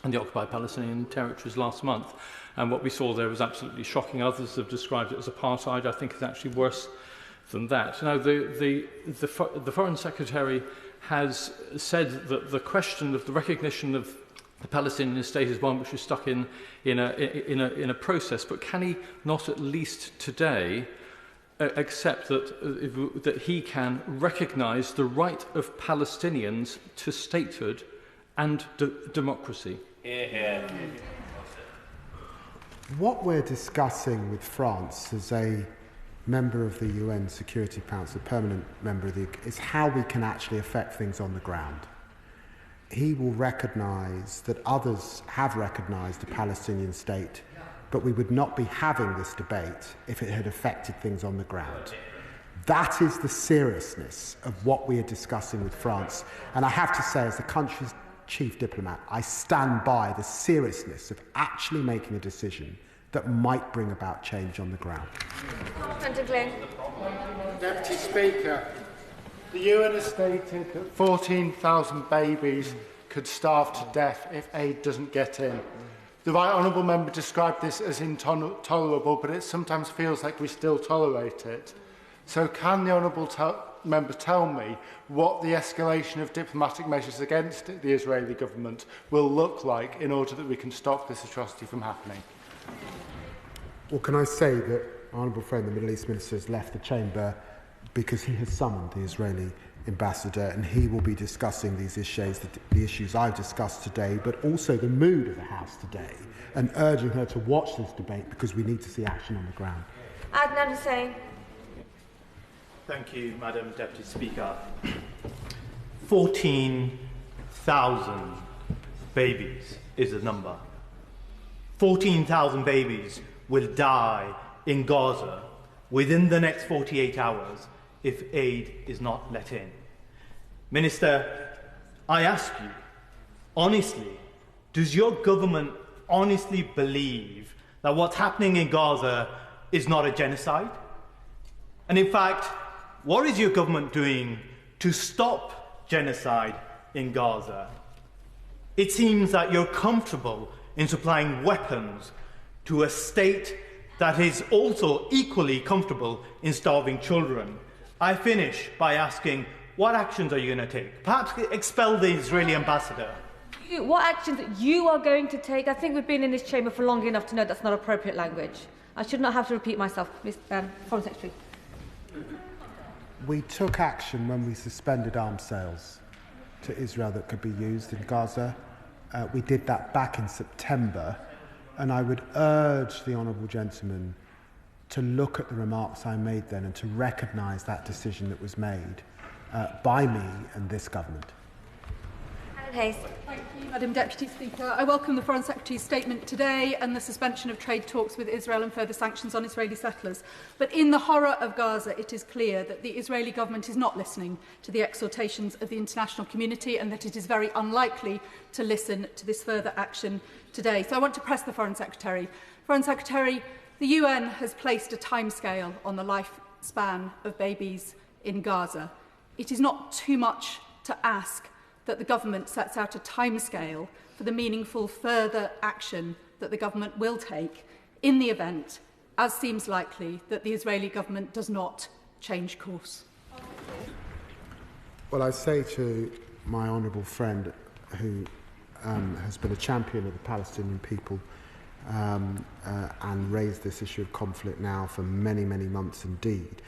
and the occupied Palestinian territories last month, and what we saw there was absolutely shocking. Others have described it as apartheid. I think it's actually worse than that. Now, the Foreign Secretary has said that the question of the recognition of the Palestinian state is one which is stuck in a process, but can he not at least today accept that he can recognise the right of Palestinians to statehood and democracy. What we're discussing with France as a member of the UN Security Council, a permanent member of the, is how we can actually affect things on the ground. He will recognise that others have recognised a Palestinian state, but we would not be having this debate if it had affected things on the ground. That is the seriousness of what we are discussing with France. And I have to say, as the country's chief diplomat, I stand by the seriousness of actually making a decision that might bring about change on the ground. Deputy Speaker, the UN has stated that 14,000 babies could starve to death if aid doesn't get in. The Right Honourable Member described this as intolerable, but it sometimes feels like we still tolerate it. So can the Honourable Member tell me what the escalation of diplomatic measures against the Israeli government will look like in order that we can stop this atrocity from happening? Well, can I say that our Honourable Friend, the Middle East Minister, has left the chamber because he has summoned the Israeli ambassador, and he will be discussing these issues, the issues I've discussed today, but also the mood of the House today, and urging her to watch this debate because we need to see action on the ground. Adnan Hussain. Thank you, Madam Deputy Speaker. 14,000 babies is the number. 14,000 babies will die in Gaza within the next 48 hours if aid is not let in. Minister, I ask you, honestly, does your government honestly believe that what's happening in Gaza is not a genocide? And in fact, what is your government doing to stop genocide in Gaza? It seems that you're comfortable in supplying weapons to a state that is also equally comfortable in starving children. I finish by asking, what actions are you going to take? Perhaps expel the Israeli ambassador. What actions you are going to take? I think we've been in this chamber for long enough to know that's not appropriate language. I should not have to repeat myself, Foreign Secretary. We took action when we suspended arms sales to Israel that could be used in Gaza. We did that back in September, and I would urge the honourable gentleman to look at the remarks I made then and to recognise that decision that was made by me and this government. Thank you, Madam Deputy Speaker. I welcome the Foreign Secretary's statement today and the suspension of trade talks with Israel and further sanctions on Israeli settlers. But in the horror of Gaza, it is clear that the Israeli government is not listening to the exhortations of the international community and that it is very unlikely to listen to this further action today. So I want to press the Foreign Secretary. Foreign Secretary, the UN has placed a timescale on the lifespan of babies in Gaza. It is not too much to ask that the government sets out a timescale for the meaningful further action that the government will take in the event, as seems likely, that the Israeli government does not change course. Well, I say to my honourable friend who has been a champion of the Palestinian people and raised this issue of conflict now for many, many months indeed,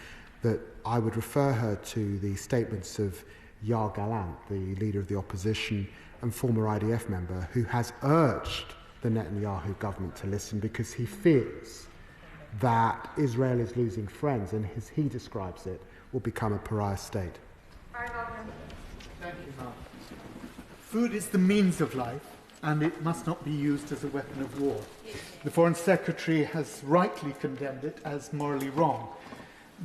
that I would refer her to the statements of Yair Gallant, the leader of the opposition and former IDF member, who has urged the Netanyahu government to listen because he fears that Israel is losing friends and, as he describes it, will become a pariah state. Thank you, Mark. Food is the means of life, and it must not be used as a weapon of war. The Foreign Secretary has rightly condemned it as morally wrong,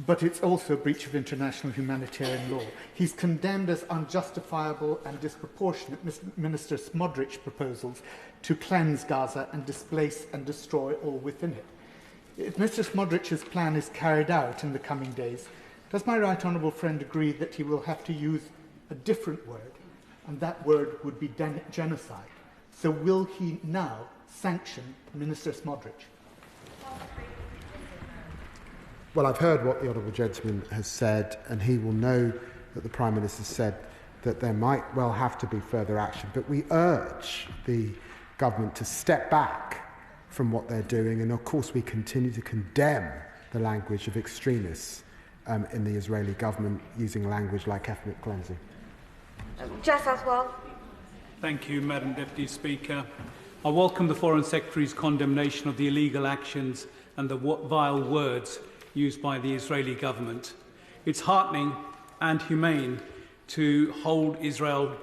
but it's also a breach of international humanitarian law. He's condemned as unjustifiable and disproportionate Minister Smotrich's proposals to cleanse Gaza and displace and destroy all within it. If Mr. Smotrich's plan is carried out in the coming days, does my right honourable friend agree that he will have to use a different word, and that word would be genocide? So will he now sanction Minister Smotrich? Well, I've heard what the honourable gentleman has said, and he will know that the Prime Minister said that there might well have to be further action. But we urge the government to step back from what they're doing, and of course we continue to condemn the language of extremists in the Israeli government using language like ethnic cleansing. Just as well. Thank you, Madam Deputy Speaker. I welcome the Foreign Secretary's condemnation of the illegal actions and the vile words used by the Israeli government. It's heartening and humane to hold Israel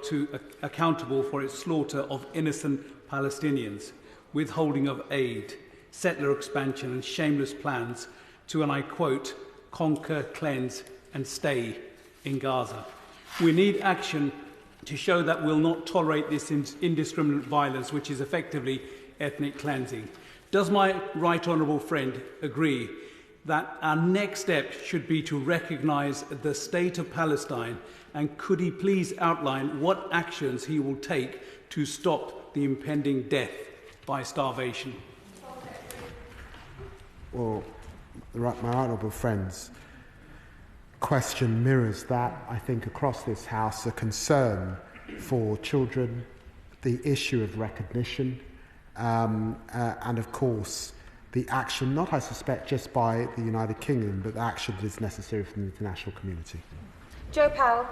accountable for its slaughter of innocent Palestinians, withholding of aid, settler expansion and shameless plans to, and I quote, conquer, cleanse and stay in Gaza. We need action to show that we'll not tolerate this indiscriminate violence, which is effectively ethnic cleansing. Does my right honourable friend agree that our next step should be to recognise the state of Palestine, and could he please outline what actions he will take to stop the impending death by starvation? Well, my honourable friend's question mirrors that, I think, across this House, a concern for children, the issue of recognition, and of course the action, not I suspect just by the United Kingdom, but the action that is necessary from the international community. Joe Powell.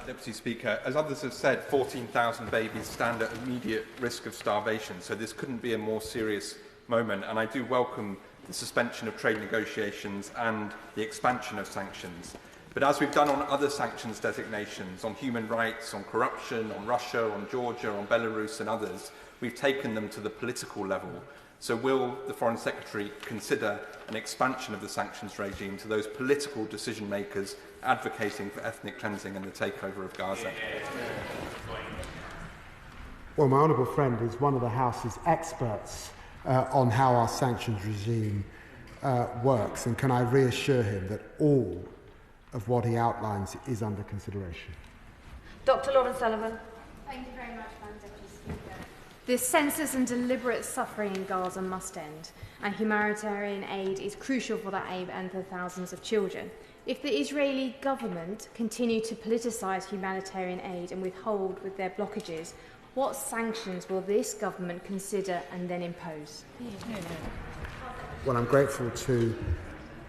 Deputy Speaker, as others have said, 14,000 babies stand at immediate risk of starvation, so this couldn't be a more serious moment, and I do welcome the suspension of trade negotiations and the expansion of sanctions. But as we've done on other sanctions designations, on human rights, on corruption, on Russia, on Georgia, on Belarus and others, we've taken them to the political level. So will the Foreign Secretary consider an expansion of the sanctions regime to those political decision makers advocating for ethnic cleansing and the takeover of Gaza? Well, my honourable friend is one of the House's experts on how our sanctions regime works, and can I reassure him that all of what he outlines is under consideration? Dr. Lauren Sullivan. Thank you very much, Madam Deputy Speaker. The senseless and deliberate suffering in Gaza must end, and humanitarian aid is crucial for that aim and for thousands of children. If the Israeli government continue to politicise humanitarian aid and withhold with their blockages, what sanctions will this government consider and then impose? Well, I'm grateful to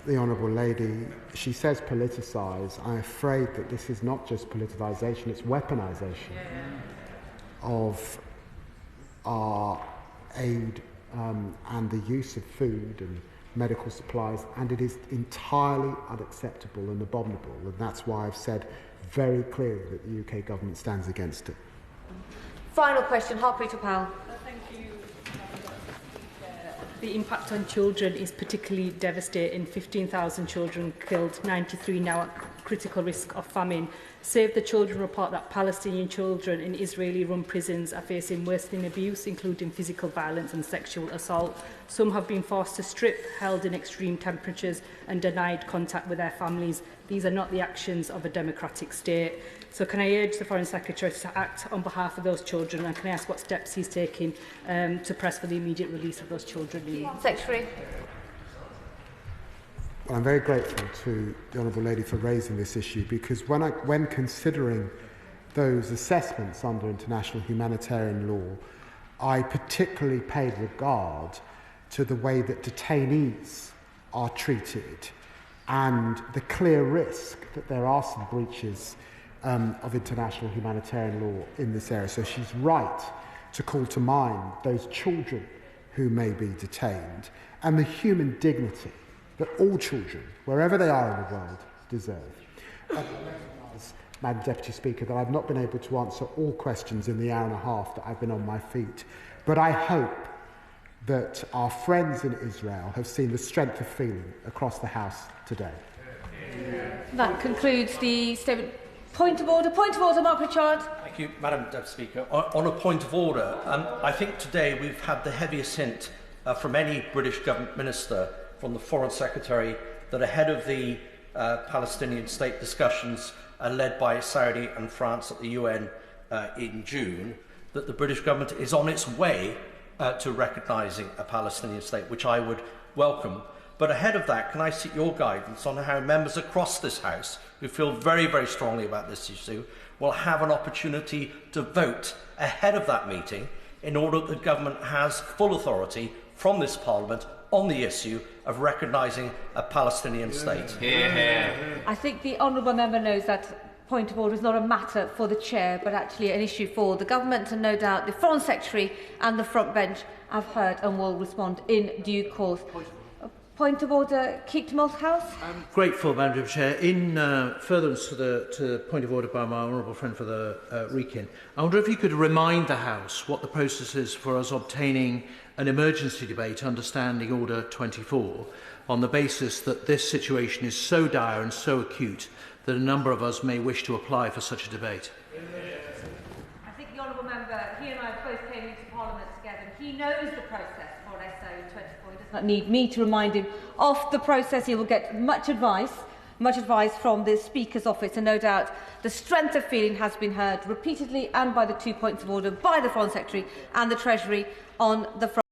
the Honourable Lady. She says politicise. I'm afraid that this is not just politicisation, it's weaponisation of our aid and the use of food and medical supplies, and it is entirely unacceptable and abominable, and that's why I've said very clearly that the UK government stands against it. Final question, Harpreet Patel. Thank you. The impact on children is particularly devastating. 15,000 children killed, 93 now at critical risk of famine. Save the Children report that Palestinian children in Israeli-run prisons are facing worsening abuse, including physical violence and sexual assault. Some have been forced to strip, held in extreme temperatures and denied contact with their families. These are not the actions of a democratic state. So can I urge the Foreign Secretary to act on behalf of those children, and can I ask what steps he's taking to press for the immediate release of those children? Secretary. Well, I'm very grateful to the Honourable Lady for raising this issue, because when considering those assessments under international humanitarian law, I particularly paid regard to the way that detainees are treated and the clear risk that there are some breaches of international humanitarian law in this area. So she's right to call to mind those children who may be detained and the human dignity that all children, wherever they are in the world, deserve. Madam Deputy Speaker, that I've not been able to answer all questions in the hour and a half that I've been on my feet, but I hope that our friends in Israel have seen the strength of feeling across the House today. That concludes the statement. Point of order, Mark Pritchard. Thank you, Madam Deputy Speaker. On a point of order, I think today we've had the heaviest hint from any British government minister, from the Foreign Secretary, that ahead of the Palestinian state discussions led by Saudi and France at the UN in June, that the British government is on its way to recognising a Palestinian state, which I would welcome. But ahead of that, can I seek your guidance on how members across this House, who feel very, very strongly about this issue, will have an opportunity to vote ahead of that meeting in order that the government has full authority from this Parliament on the issue of recognising a Palestinian state. I think the honourable member knows that point of order is not a matter for the chair, but actually an issue for the government, and no doubt the Foreign Secretary and the front bench have heard and will respond in due course. Point of order, keep to Malthouse. Grateful, Madam Chair. In furtherance to the point of order by my honourable friend for the Wrekin, I wonder if you could remind the House what the process is for us obtaining an emergency debate under Standing Order 24 on the basis that this situation is so dire and so acute that a number of us may wish to apply for such a debate. I think the honourable member, he and I both came into Parliament together. He knows the process for SO 24. He does not need me to remind him of the process. He will get much advice from the Speaker's office, and no doubt the strength of feeling has been heard repeatedly and by the 2 points of order by the Foreign Secretary and the Treasury on the front.